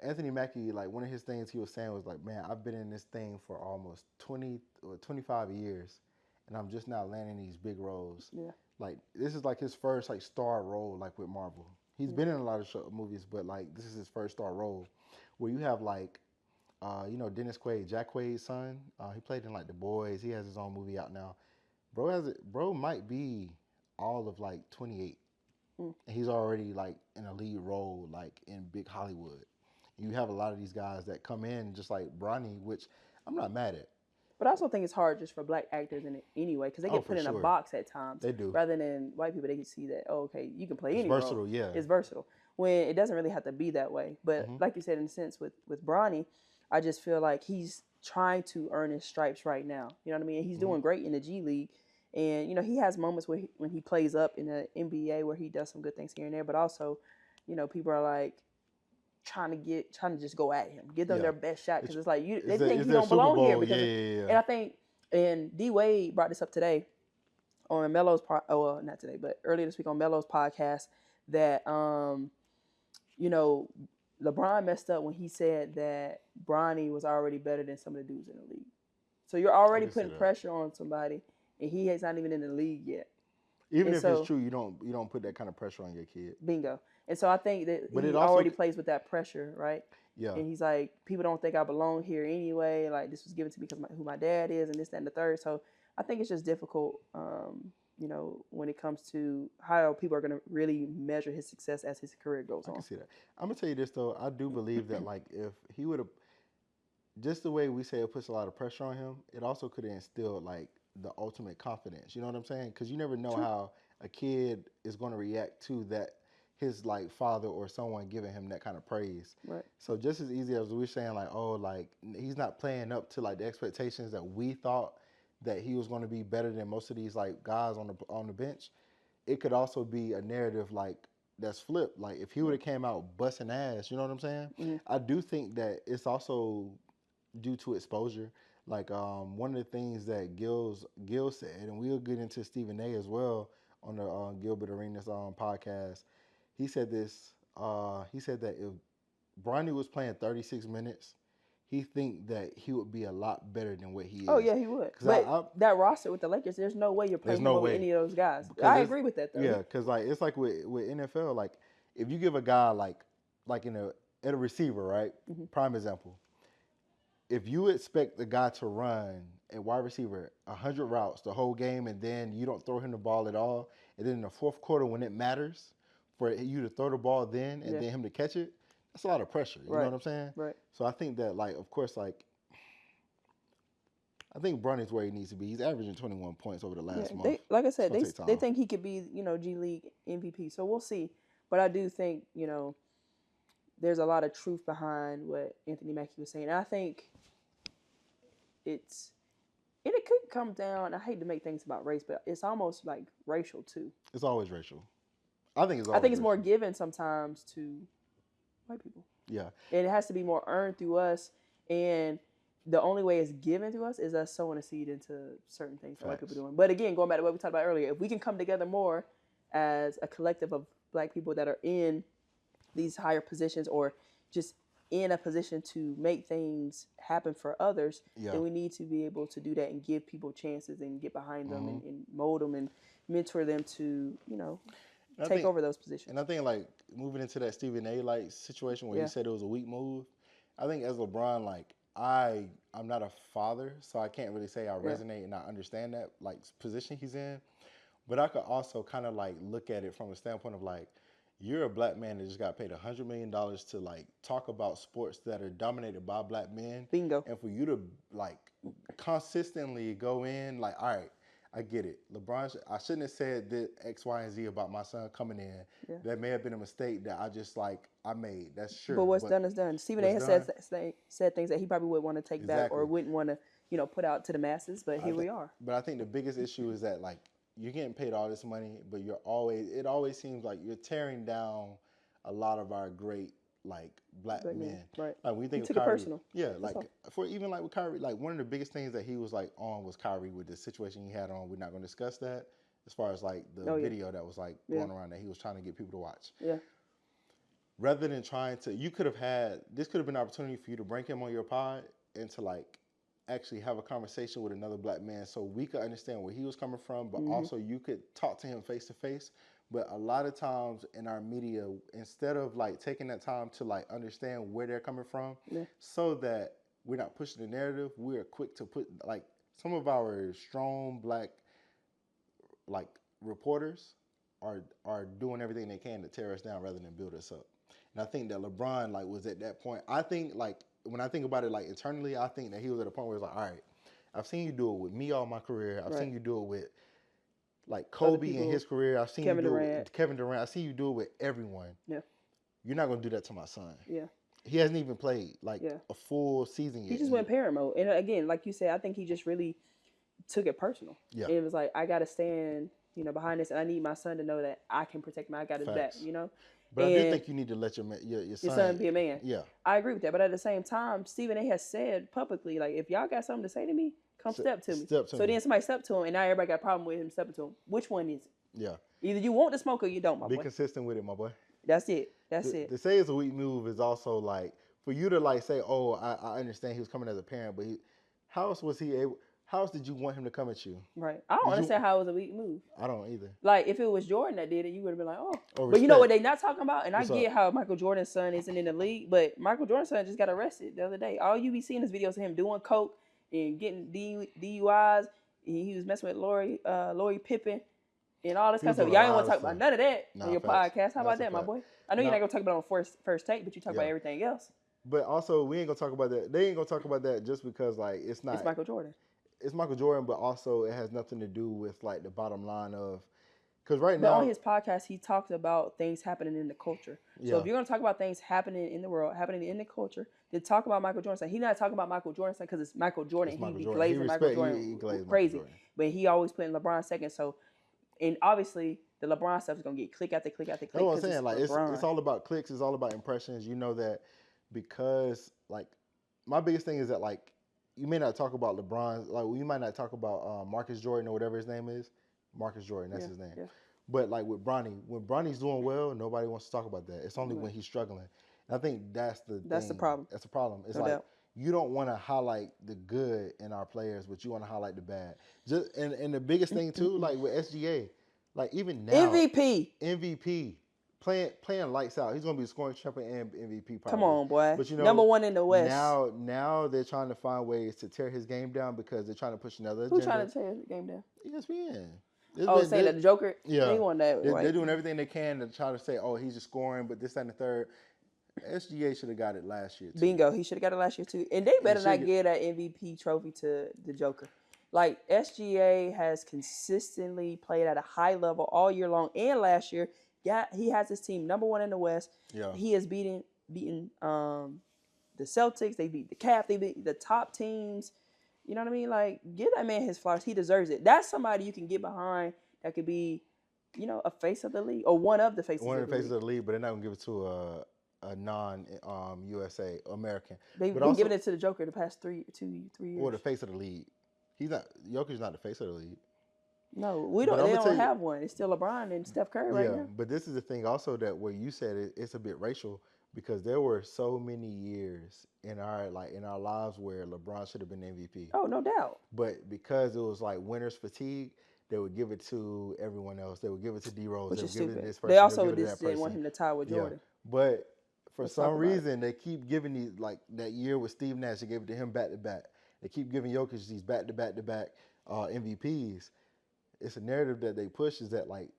Anthony Mackie, like one of his things he was saying was like, man, I've been in this thing for almost 20 or 25 years, and I'm just now landing these big roles. Yeah. Like this is like his first like star role like with Marvel. He's been in a lot of movies, but like this is his first star role, where you have like, Dennis Quaid, Jack Quaid's son. He played in like The Boys. He has his own movie out now. Bro might be all of like 28, and he's already like in a lead role like in big Hollywood. You have a lot of these guys that come in just like Bronny, which I'm not mad at. But I also think it's hard just for black actors in it anyway, because they get put in a box at times. They do. Rather than white people, they can see that, oh, okay, you can play any role. It's versatile, role. yeah. It's versatile. When it doesn't really have to be that way. But like you said, in a sense, with Bronny, I just feel like he's trying to earn his stripes right now. You know what I mean? He's doing great in the G League. And, he has moments where when he plays up in the NBA where he does some good things here and there. But also, people are like, trying to just go at him, give them their best shot, because it's like they think he don't belong here. Because and I think, and D Wade brought this up today on Melo's not today, but earlier this week on Melo's podcast, that LeBron messed up when he said that Bronny was already better than some of the dudes in the league. So you're already putting pressure on somebody, and he is not even in the league yet. Even if it's true, you don't put that kind of pressure on your kid. Bingo. And so I think that he already plays with that pressure, right? Yeah. And he's like, people don't think I belong here anyway. Like, this was given to me because who my dad is, and this, that, and the third. So I think it's just difficult, when it comes to how people are going to really measure his success as his career goes on. I can see that. I'm going to tell you this, though. I do believe that, like, if he would have, just the way we say it puts a lot of pressure on him, it also could have instilled, like, the ultimate confidence. You know what I'm saying? Because you never know how a kid is going to react to that, his like father or someone giving him that kind of praise. Right. So just as easy as we're saying like, oh, like he's not playing up to like the expectations that we thought that he was going to be better than most of these like guys on the bench, it could also be a narrative like that's flipped. Like if he would have came out busting ass, you know what I'm saying? Mm-hmm. I do think that it's also due to exposure. Like one of the things that Gil said, and we'll get into Stephen A as well on the Gilbert Arenas podcast. He said this. He said that if Bronny was playing 36 minutes, he think that he would be a lot better than what he is. Oh yeah, he would. But that roster with the Lakers, there's no way you're playing with any of those guys. I agree with that though. Yeah, because like it's like with NFL, like if you give a guy like at a receiver, right? Mm-hmm. Prime example. If you expect the guy to run a wide receiver 100 routes the whole game, and then you don't throw him the ball at all, and then in the fourth quarter when it matters for you to throw the ball then and then him to catch it, that's a lot of pressure. You know what I'm saying? Right. So I think that, like, of course, like, I think Bronny's where he needs to be. He's averaging 21 points over the last month. Like I said, they think he could be, G League MVP. So we'll see. But I do think, there's a lot of truth behind what Anthony Mackie was saying. And I think it could come down, I hate to make things about race, but it's almost like racial too. It's always racial. I think it's more given sometimes to white people. Yeah. And it has to be more earned through us. And the only way it's given to us is us sowing a seed into certain things that white people are doing. But again, going back to what we talked about earlier, if we can come together more as a collective of black people that are in these higher positions or just in a position to make things happen for others, then we need to be able to do that and give people chances and get behind them and mold them and mentor them to, take over those positions. And I think, like, moving into that Stephen A. like situation where he said it was a weak move, I think as LeBron, like, I'm not a father, so I can't really say I resonate and I understand that, like, position he's in. But I could also kind of, like, look at it from a standpoint of, like, you're a black man that just got paid $100 million to, like, talk about sports that are dominated by black men. Bingo. And for you to, like, consistently go in, like, all right, I get it. LeBron, I shouldn't have said that X, Y, and Z about my son coming in. Yeah. That may have been a mistake that I just, like, I made. That's sure. But what's done is done. Stephen A. has said things that he probably would want to take back or wouldn't want to, put out to the masses. But here we are. But I think the biggest issue is that, like, you're getting paid all this money, but it always seems like you're tearing down a lot of our great, like, black men. Right. Like, when you think of Kyrie, personal. Yeah, like, with Kyrie, like, one of the biggest things that he was, like, on was Kyrie with the situation he had on. We're not going to discuss that as far as, like, the video that was, like, going around that he was trying to get people to watch. Yeah. rather than trying to, you could have had, this could have been an opportunity for you to bring him on your pod and to like actually have a conversation with another black man so we could understand where he was coming from, but also you could talk to him face to face. But a lot of times in our media, instead of like taking that time to like understand where they're coming from so that we're not pushing the narrative, we're quick to put like some of our strong black like reporters are doing everything they can to tear us down rather than build us up. And I think that LeBron like was at that point. I think like when I think about it like internally, I think that he was at a point where it's like, all right, I've seen you do it with me all my career. I've seen you do it with like Kobe in his career. I've seen you do it with Kevin Durant. I've seen you do it with everyone. Yeah. You're not gonna do that to my son. Yeah. He hasn't even played like a full season yet. He just went parent mode. And again, like you said, I think he just really took it personal. Yeah. And it was like, I gotta stand, behind this, and I need my son to know that I can protect him. I got his back, But I do think you need to let your son be a man. Yeah. I agree with that. But at the same time, Stephen A. has said publicly, like, if y'all got something to say to me, come step to me. So then somebody stepped to him, and now everybody got a problem with him stepping to him. Which one is it? Yeah. Either you want the smoke or you don't, my boy. Be consistent with it, my boy. That's it. That's it. To say it's a weak move is also like, for you to like say, oh, I understand he was coming as a parent, but how else was he able? How else did you want him to come at you? Right. I don't understand how it was a weak move. I don't either. Like, if it was Jordan that did it, you would have been like, oh. But you know what they not talking about? And I get how Michael Jordan's son isn't in the league, but Michael Jordan's son just got arrested the other day. All you be seeing is videos of him doing coke and getting DUIs. And he was messing with Lori Pippen and all this kind of stuff. Y'all ain't want to talk about none of that on your podcast. How about that, my boy? I know you're not going to talk about it on first take, but you talk about everything else. But also, we ain't going to talk about that. They ain't going to talk about that just because, like, it's not. It's Michael Jordan. It's Michael Jordan, but also it has nothing to do with like the bottom line of, because now. But on his podcast, he talks about things happening in the culture. So if you're going to talk about things happening in the world, happening in the culture, then talk about Michael Jordan. So he's not talking about Michael Jordan because it's Michael Jordan. He glazing Michael Jordan crazy. But he always putting LeBron second. So, and obviously the LeBron stuff is going to get click after click after click. That's what I'm saying. Like it's all about clicks. It's all about impressions. You know that because like my biggest thing is that like, you may not talk about LeBron, like you might not talk about Marcus Jordan or whatever his name is. Marcus Jordan, that's his name. Yeah. But like with Bronny, when Bronny's doing well, nobody wants to talk about that. It's only when he's struggling. And I think that's the problem. That's the problem. It's like you don't want to highlight the good in our players, but you want to highlight the bad. Just and the biggest thing too, like with SGA, like even now MVP. Playing lights out. He's going to be the scoring champion and MVP probably. Come on, boy. But number one in the West. Now they're trying to find ways to tear his game down because they're trying to push another agenda. Who's trying to tear his game down? ESPN. Saying that the Joker? Yeah. They want that. They're doing everything they can to try to say, oh, he's just scoring, but this, that, and the third. SGA should have got it last year, too. Bingo. He should have got it last year, too. And they better not give that MVP trophy to the Joker. Like, SGA has consistently played at a high level all year long and last year. Yeah, he has his team number one in the West. Yeah. He has beaten the Celtics. They beat the Cavs. They beat the top teams. You know what I mean? Like, give that man his flowers. He deserves it. That's somebody you can get behind that could be, a face of the league or one of the faces of the league. One of the faces of the league, but they're not going to give it to a non-USA American. They've been giving it to the Joker the past 3 years. Or the face of the league. Joker's not the face of the league. No, they don't have one. It's still LeBron and Steph Curry right now. But this is the thing also that where you said it's a bit racial because there were so many years in our lives where LeBron should have been MVP. Oh, no doubt. But because it was like winner's fatigue, they would give it to everyone else. They would give it to D Rose. Which is stupid. This person, they also didn't want him to tie with Jordan. But for some reason, they keep giving these, like that year with Steve Nash, they gave it to him back to back. They keep giving Jokic these back to back MVPs. It's a narrative that they push is that like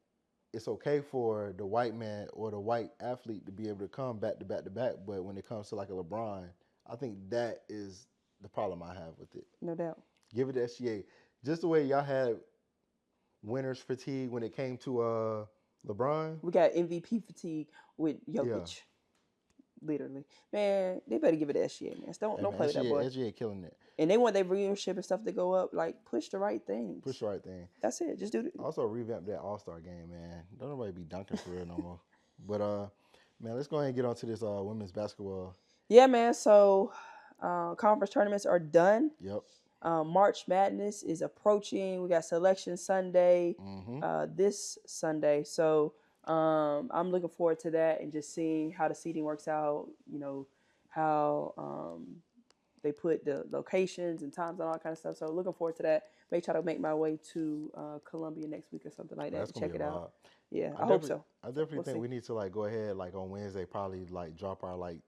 it's okay for the white man or the white athlete to be able to come back to back to back, but when it comes to like a LeBron, I think that is the problem I have with it. No doubt. Give it to SGA. Just the way y'all had winner's fatigue when it came to LeBron. We got MVP fatigue with Jokic. Yeah. Literally. Man, they better give it to SGA, man. Don't play with that boy. SGA killing it. And they want their viewership and stuff to go up. Like, push the right things. Push the right thing. That's it. Just do it. Also, revamp that All-Star game, man. Don't nobody be dunking for real no more. But, man, let's go ahead and get on to this women's basketball. Yeah, man. So, conference tournaments are done. Yep. March Madness is approaching. We got Selection Sunday this Sunday. So, I'm looking forward to that and just seeing how the seating works out. How they put the locations and times and all that kind of stuff. So looking forward to that. May try to make my way to Columbia next week or something like that That's and gonna check be it a out. lot. Yeah, I hope so. I definitely We'll think see. we need to like go ahead like on Wednesday, probably like drop our like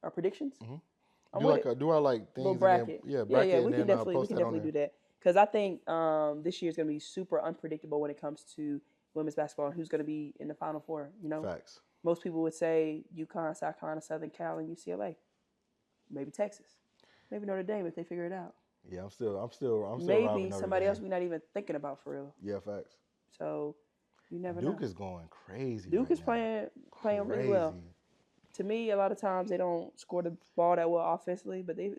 Our predictions. do our like Little things bracket. and then Yeah, and we can then definitely post that on there. do that because I think this year is going to be super unpredictable when it comes to women's basketball and who's going to be in the Final Four. Facts. Most people would say UConn, South Carolina, Southern Cal, and UCLA. Maybe Texas. Maybe Notre Dame if they figure it out. Yeah, I'm still maybe somebody else we're not even thinking about for real. Yeah, facts. So you never know. Duke is going crazy. Duke is playing really well. To me, a lot of times they don't score the ball that well offensively, but they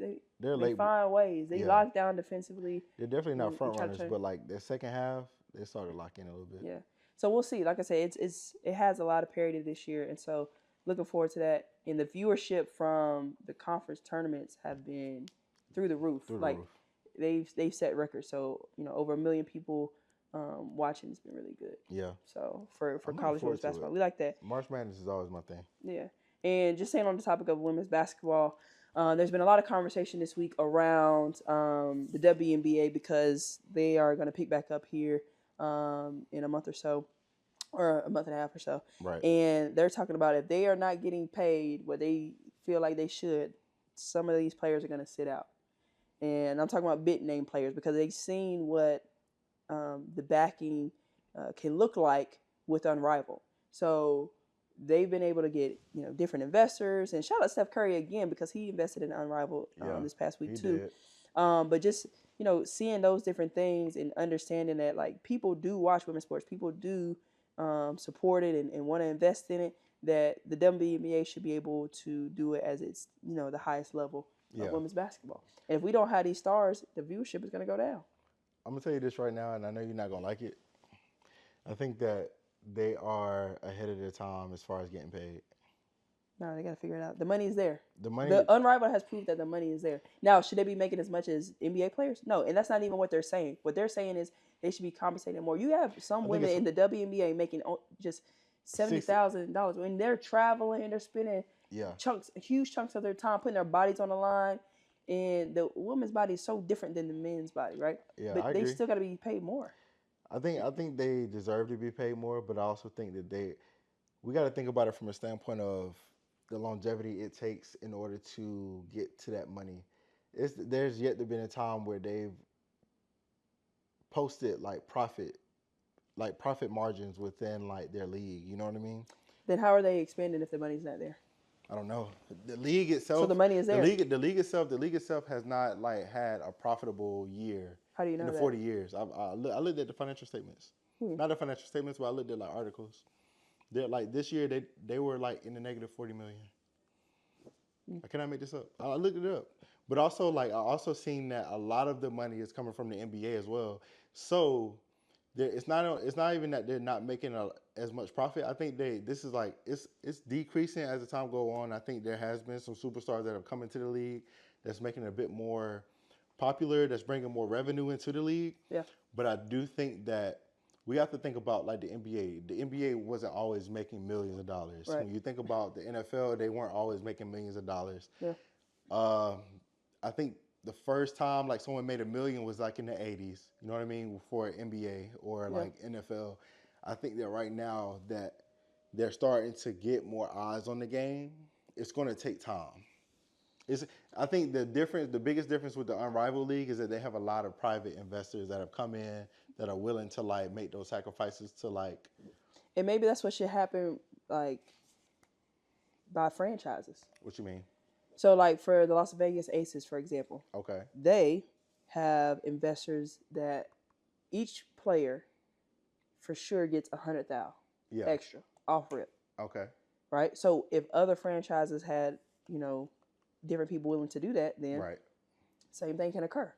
find ways. They lock down defensively. They're definitely not front runners, but like their second half, they started locking in a little bit. Yeah. So we'll see. Like I said, it has a lot of parity this year, and so looking forward to that. And the viewership from the conference tournaments have been through the roof. They've set records. So over 1 million people watching. It's been really good. Yeah. So for college women's basketball, we like that. March Madness is always my thing. Yeah. And just saying on the topic of women's basketball, there's been a lot of conversation this week around the WNBA because they are going to pick back up here in a month or so, or a month and a half or so. Right. And they're talking about if they are not getting paid what they feel like they should, some of these players are going to sit out. And I'm talking about big name players because they've seen what the backing can look like with Unrivaled. So they've been able to get different investors, and shout out Steph Curry again because he invested in Unrivaled this past week too. But just seeing those different things and understanding that like people do watch women's sports, people do support it and want to invest in it. That the WNBA should be able to do it as it's the highest level of women's basketball. And if we don't have these stars, the viewership is going to go down. I'm gonna tell you this right now, and I know you're not gonna like it. I think that they are ahead of their time as far as getting paid. No, they got to figure it out. The money is there. The Unrivaled has proved that the money is there. Now, should they be making as much as NBA players? No, and that's not even what they're saying. What they're saying is they should be compensated more. You have some women in the WNBA making just $70,000 when they're traveling, they're spending huge chunks of their time putting their bodies on the line. And the woman's body is so different than the men's body, right? Yeah, but they still got to be paid more. I think they deserve to be paid more, but I also think that we got to think about it from a standpoint of the longevity it takes in order to get to that money. There's yet to been a time where they've posted like profit margins within like their league. You know what I mean? Then how are they expanding if the money's not there? I don't know. The league itself. So the money is there. The league itself has not like had a profitable year. How do you know in the that? 40 years? I looked at the financial statements. Not the financial statements, but I looked at like articles. They're like this year they were like in the negative 40 million. I cannot make this up. I looked it up. But also I also seen that a lot of the money is coming from the NBA as well. So it's not even that they're not making as much profit. I think this is it's decreasing as the time go on. I think there has been some superstars that have come into the league that's making it a bit more popular, that's bringing more revenue into the league. Yeah. But I do think that we have to think about like the NBA. The NBA wasn't always making millions of dollars. Right. When you think about the NFL, they weren't always making millions of dollars. Yeah. I think the first time like someone made $1 million was like in the 80s, you know what I mean, for NBA or like NFL. I think that right now that they're starting to get more eyes on the game. It's going to take time. I think the biggest difference with the Unrivaled League is that they have a lot of private investors that have come in that are willing to like make those sacrifices to like. And maybe that's what should happen like by franchises. What you mean? So, like for the Las Vegas Aces, for example, okay, they have investors that each player for sure gets $100,000 extra off rip. Okay. Right. So, if other franchises had, different people willing to do that, then same thing can occur.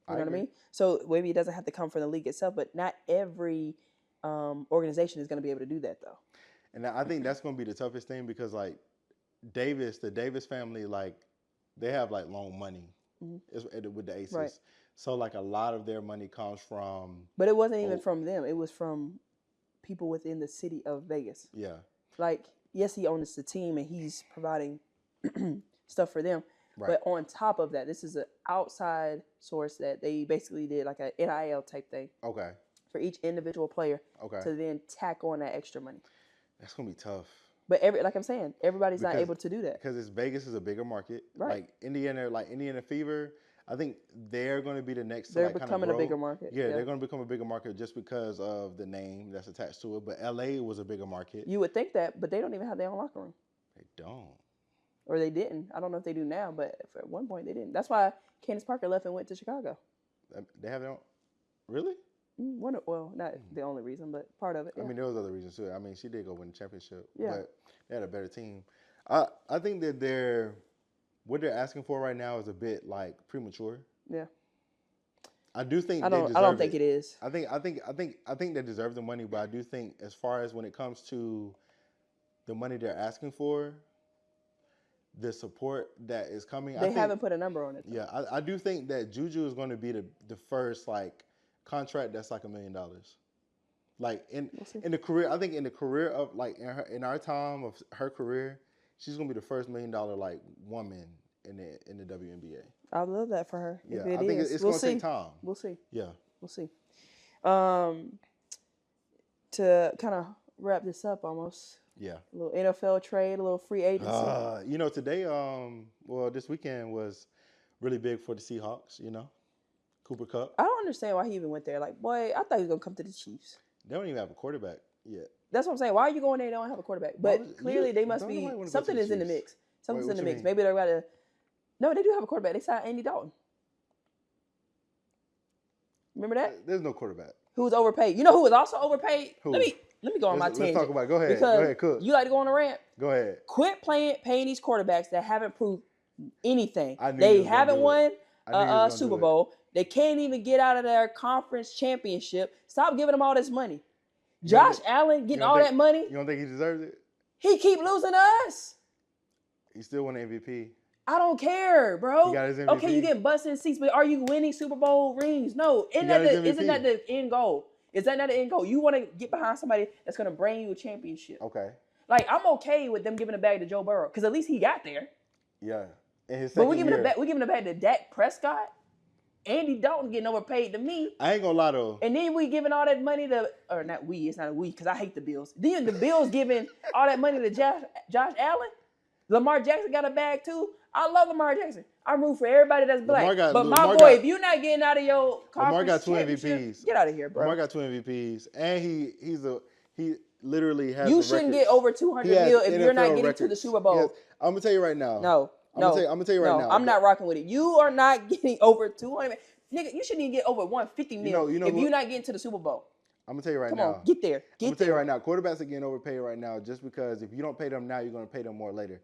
You know what I mean? So maybe it doesn't have to come from the league itself, but not every organization is going to be able to do that, though. And I think that's going to be the toughest thing because like. The Davis family, like they have like loan money with the Aces. Right. So like a lot of their money comes from. But it wasn't even from them. It was from people within the city of Vegas. Yeah. Like, yes, he owns the team and he's providing stuff for them. Right. But on top of that, this is an outside source that they basically did like a NIL type thing. Okay. For each individual player. Okay. To then tack on that extra money. That's gonna be tough. But like I'm saying, everybody's not able to do that. Because Vegas is a bigger market. Right. Like Indiana Fever, I think they're going to be the next. They're becoming a bigger market. Yeah, they're going to become a bigger market just because of the name that's attached to it. But LA was a bigger market. You would think that, but they don't even have their own locker room. They don't. Or they didn't. I don't know if they do now, but at one point they didn't. That's why Candace Parker left and went to Chicago. They have their own. Really? Well, not the only reason, but part of it. Yeah. I mean, there was other reasons too. I mean, she did go win the championship, yeah. But they had a better team. I think that what they're asking for right now is a bit like premature. Yeah. I do think I don't think it is. I think they deserve the money, but I do think as far as when it comes to the money they're asking for, the support that is coming, they haven't put a number on it. Though. Yeah, I do think that Juju is going to be the first like contract that's like $1 million. Like in the career, I think in the career of like in our time of her career, she's gonna be the first $1 million like woman in the WNBA. I love that for her. Yeah, I think it's gonna take time. We'll see. Yeah, we'll see. To kind of wrap this up, almost. Yeah. A little NFL trade, a little free agency. Today, this weekend was really big for the Seahawks. Cooper Kupp. I don't understand why he even went there. Like, boy, I thought he was gonna come to the Chiefs. They don't even have a quarterback yet. That's what I'm saying. Why are you going there? They don't have a quarterback. But clearly, they must be something is in the mix. Something's in the mix. Maybe they're about to. No, they do have a quarterback. They signed Andy Dalton. Remember that? There's no quarterback. Who was overpaid? You know who was also overpaid? Who? Let me go on my tangent. Let's talk about it. Go ahead. Because go ahead, Cook. You like to go on a rant? Go ahead. Quit paying these quarterbacks that haven't proved anything. They haven't won a Super Bowl. They can't even get out of their conference championship. Stop giving them all this money. Josh Allen getting all that money. You don't think he deserves it? He keep losing to us. He still won MVP. I don't care, bro. He got his MVP. Okay, you get busted in seats, but are you winning Super Bowl rings? No. Isn't that the end goal? Is that not the end goal? You want to get behind somebody that's going to bring you a championship. Okay. Like, I'm okay with them giving the bag to Joe Burrow because at least he got there. Yeah. But we're giving the bag to Dak Prescott. Andy Dalton getting overpaid to me. I ain't gonna lie though. And then we giving all that money to, or not we, it's not a we, because I hate the Bills. Then the Bills giving all that money to Josh Allen. Lamar Jackson got a bag too. I love Lamar Jackson. I'm rooting for everybody that's black. If you're not getting out of your conference, Lamar got 2 MVPs. Get out of here, bro. Lamar got 2 MVPs, and he literally has. You shouldn't get over $200 million if you're not getting to the Super Bowl. Yes. I'm gonna tell you right now. No. I'm gonna tell you right now. I'm not rocking with it. You are not getting over 200. Nigga, you shouldn't even get over 150 million if you're not getting to the Super Bowl. I'm gonna tell you right now. Come on, get there. I'm gonna tell you right now. Quarterbacks are getting overpaid right now just because if you don't pay them now, you're gonna pay them more later.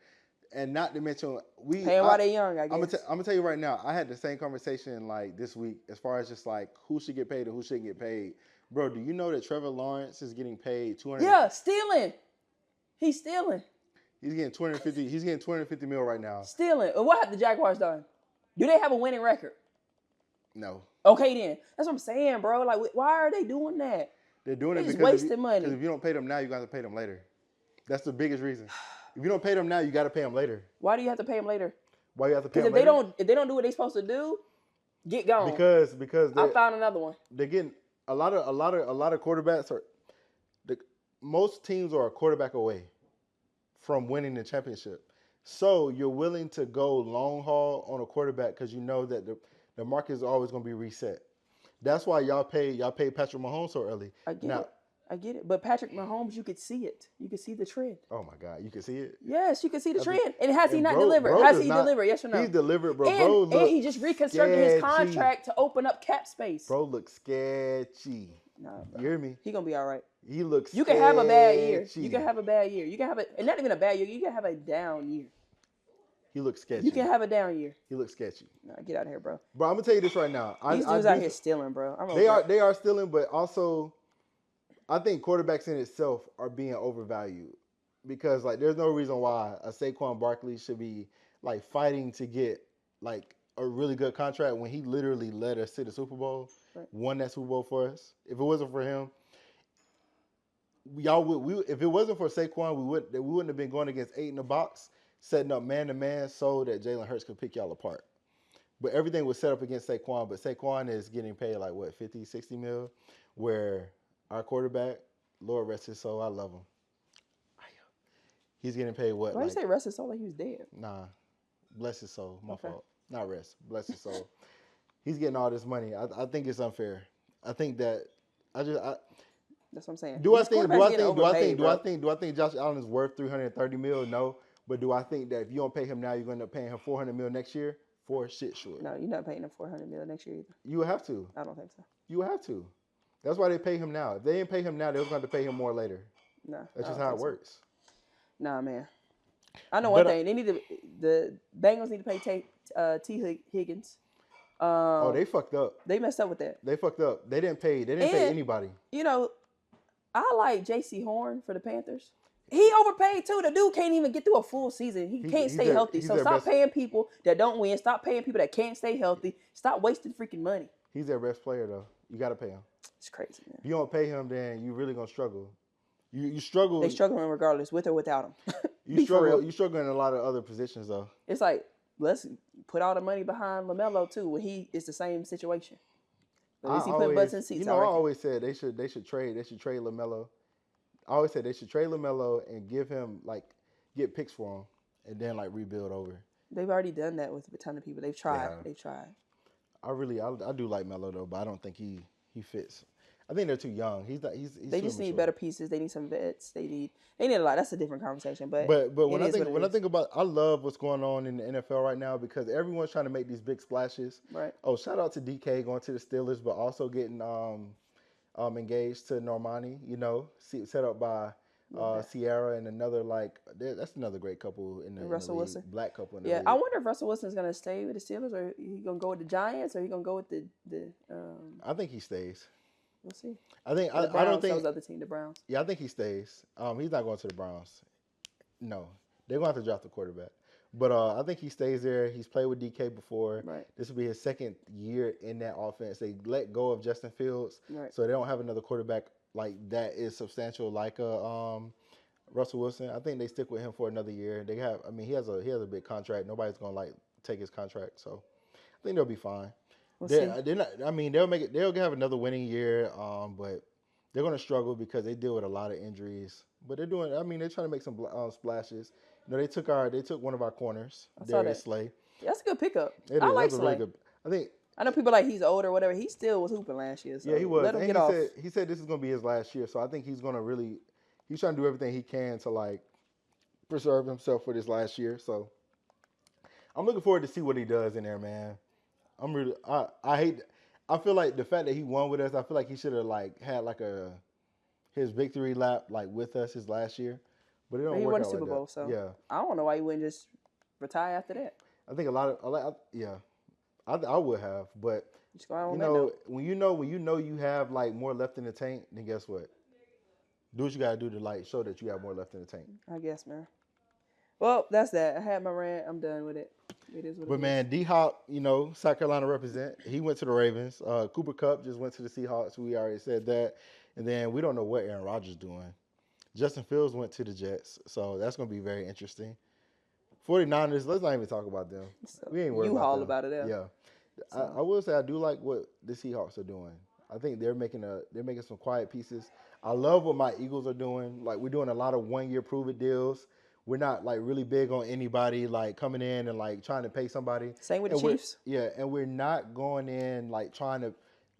And not to mention paying while they're young. I guess. I'm gonna tell you right now. I had the same conversation like this week as far as just like who should get paid and who shouldn't get paid. Bro, do you know that Trevor Lawrence is getting paid $200? Yeah, stealing. He's stealing. He's getting 250. He's getting 250 mil right now. Stealing. And what have the Jaguars done? Do they have a winning record? No. Okay, then. That's what I'm saying, bro. Like, why are they doing that? They're doing it because wasting money. Because if you don't pay them now, you got to pay them later. That's the biggest reason. If you don't pay them now, you got to pay them later. Why do you have to pay them later? Why you have to pay them later? Because if they don't do what they're supposed to do, get gone. Because I found another one. They're getting a lot of quarterbacks are. Most teams are a quarterback away from winning the championship. So you're willing to go long haul on a quarterback because you know that the market is always going to be reset. That's why y'all paid Patrick Mahomes so early. I get it. But Patrick Mahomes, you could see it. You could see the trend. Oh my God, you can see it? Yes, you can see the trend. And has he not delivered? Has he delivered? Yes or no? He's delivered, bro. And he just reconstructed his contract to open up cap space. Bro looks sketchy. Nah, you hear me? He gonna be all right. He looks You can have a bad year. You can have a bad year. You can have and not even a bad year. You can have a down year. He looks sketchy. You can have a down year. He looks sketchy. Nah, get out of here, bro. Bro, I'm gonna tell you this right now. These dudes out here stealing, bro. They are stealing, but also, I think quarterbacks in itself are being overvalued because like there's no reason why a Saquon Barkley should be like fighting to get like a really good contract when he literally led us to the Super Bowl, won that Super Bowl for us. If it wasn't for him, y'all would if it wasn't for Saquon, we wouldn't have been going against 8 in the box, setting up man to man so that Jalen Hurts could pick y'all apart. But everything was set up against Saquon, but Saquon is getting paid like what, 50, 60 mil, where our quarterback, Lord rest his soul, I love him. He's getting paid what? Why you say rest his soul like he was dead? Nah, bless his soul. My fault. Not rest. Bless his soul. He's getting all this money. I think it's unfair. I think that that's what I'm saying. Do I think Josh Allen is worth $330 million? No, but do I think that if you don't pay him now, you're going to end up paying him $400 million next year? For shit, sure. No, you're not paying him $400 million next year either. You would have to. I don't think so. You would have to. That's why they pay him now. If they didn't pay him now, they was going to pay him more later. No, that's just how it works. Nah, man. I know one thing. They need to. The Bengals need to pay T. Higgins. They fucked up. They messed up with that. They fucked up. They didn't pay anybody. You know, I like J.C. Horn for the Panthers. He overpaid too. The dude can't even get through a full season. He can't stay healthy. So stop paying people that don't win. Stop paying people that can't stay healthy. Stop wasting freaking money. He's their best player though. You got to pay him. It's crazy, man. If you don't pay him, then you really gonna struggle. You struggle. They struggling regardless, with or without him. You struggle. You struggle in a lot of other positions though. It's like, let's put all the money behind LaMelo too, when he is the same situation. At least he put butts in seats. I always said they should trade LaMelo. I always said they should trade LaMelo and give him get picks for him, and then rebuild over. They've already done that with a ton of people. They've tried. Yeah. They've tried. I do like Melo though, but I don't think he fits. I think they're too young. They just need better pieces. They need some vets. They need a lot. That's a different conversation. But when I think about, I love what's going on in the NFL right now because everyone's trying to make these big splashes. Right. Oh, shout out to DK going to the Steelers, but also getting engaged to Normani. You know, set up by Sierra and another that's another great couple in the Russell Wilson, black couple in the league. I wonder if Russell Wilson's gonna stay with the Steelers or he gonna go with the Giants or he gonna go with the. I think he stays. We'll see. I don't think those other team, the Browns. Yeah, I think he stays. He's not going to the Browns. No, they're going to have to draft a quarterback. But I think he stays there. He's played with DK before. Right. This will be his second year in that offense. They let go of Justin Fields, right. So they don't have another quarterback that is substantial like Russell Wilson. I think they stick with him for another year. He has a big contract. Nobody's going to take his contract, so I think they'll be fine. They're not. They'll make it. They'll have another winning year. But they're going to struggle because they deal with a lot of injuries. But they're doing. They're trying to make some splashes. They took one of our corners, Darius Slay. That's a good pickup. I like Slay. Really I know people he's old or whatever. He still was hooping last year. So yeah, he was. Let him get off. He said this is going to be his last year. So I think he's going to really. He's trying to do everything he can to preserve himself for this last year. So I'm looking forward to see what he does in there, man. I feel like the fact that he won with us, I feel like he should have had his victory lap with us his last year, but it don't work out. He won the Super Bowl, so yeah. I don't know why he wouldn't just retire after that. I think I would have, but when you know you have more left in the tank, then guess what? Do what you gotta do to show that you have more left in the tank. I guess, man. Well, that's that. I had my rant. I'm done with it. It is what it is. Man, D-Hop, South Carolina represent. He went to the Ravens. Cooper Kupp just went to the Seahawks. We already said that. And then we don't know what Aaron Rodgers is doing. Justin Fields went to the Jets. So that's going to be very interesting. 49ers, let's not even talk about them. So we ain't worried about it. Yeah. So. I will say I do like what the Seahawks are doing. I think they're making some quiet pieces. I love what my Eagles are doing. We're doing a lot of one-year prove-it deals. We're not really big on anybody coming in and trying to pay somebody. Same with the Chiefs. Yeah, and we're not going in trying to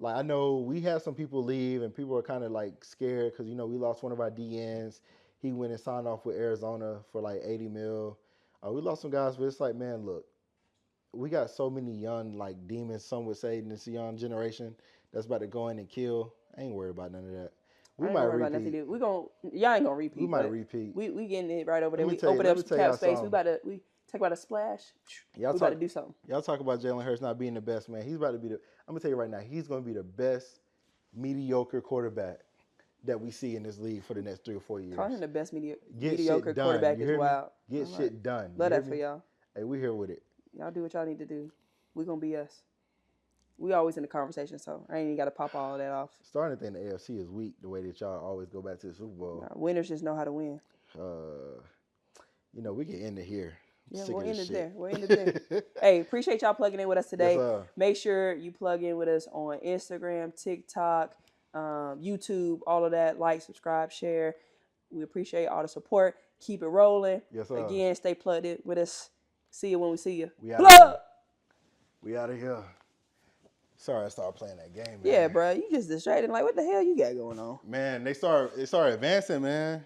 I know we had some people leave and people are kind of scared because we lost one of our DNs. He went and signed off with Arizona for $80 million. We lost some guys, but it's man, look, we got so many young demons. Some would say in this young generation that's about to go in and kill. I ain't worried about none of that. We might repeat. Y'all ain't gonna repeat. We might repeat. We getting it right over there. We open up cap space. We talk about a splash. We about to do something. Y'all talk about Jalen Hurts not being the best, man. He's about to be I'm gonna tell you right now, he's gonna be the best mediocre quarterback that we see in this league for the next 3 or 4 years. Calling him the best mediocre quarterback is wild. Get shit done. Love that for y'all. Hey, we here with it. Y'all do what y'all need to do. We gonna be us. We always in the conversation, so I ain't even got to pop all that off. Starting to think the AFC is weak the way that y'all always go back to the Super Bowl. Nah, winners just know how to win. We can end it here. Yeah, we'll end it there. We'll end it there. Hey, appreciate y'all plugging in with us today. Yes, make sure you plug in with us on Instagram, TikTok, YouTube, all of that. Like, subscribe, share. We appreciate all the support. Keep it rolling. Yes, sir. Again, stay plugged in with us. See you when we see you. We out of here. Sorry, I started playing that game, man. Yeah, bro. You just distracted. Like, what the hell you got going on? Man, they started advancing, man.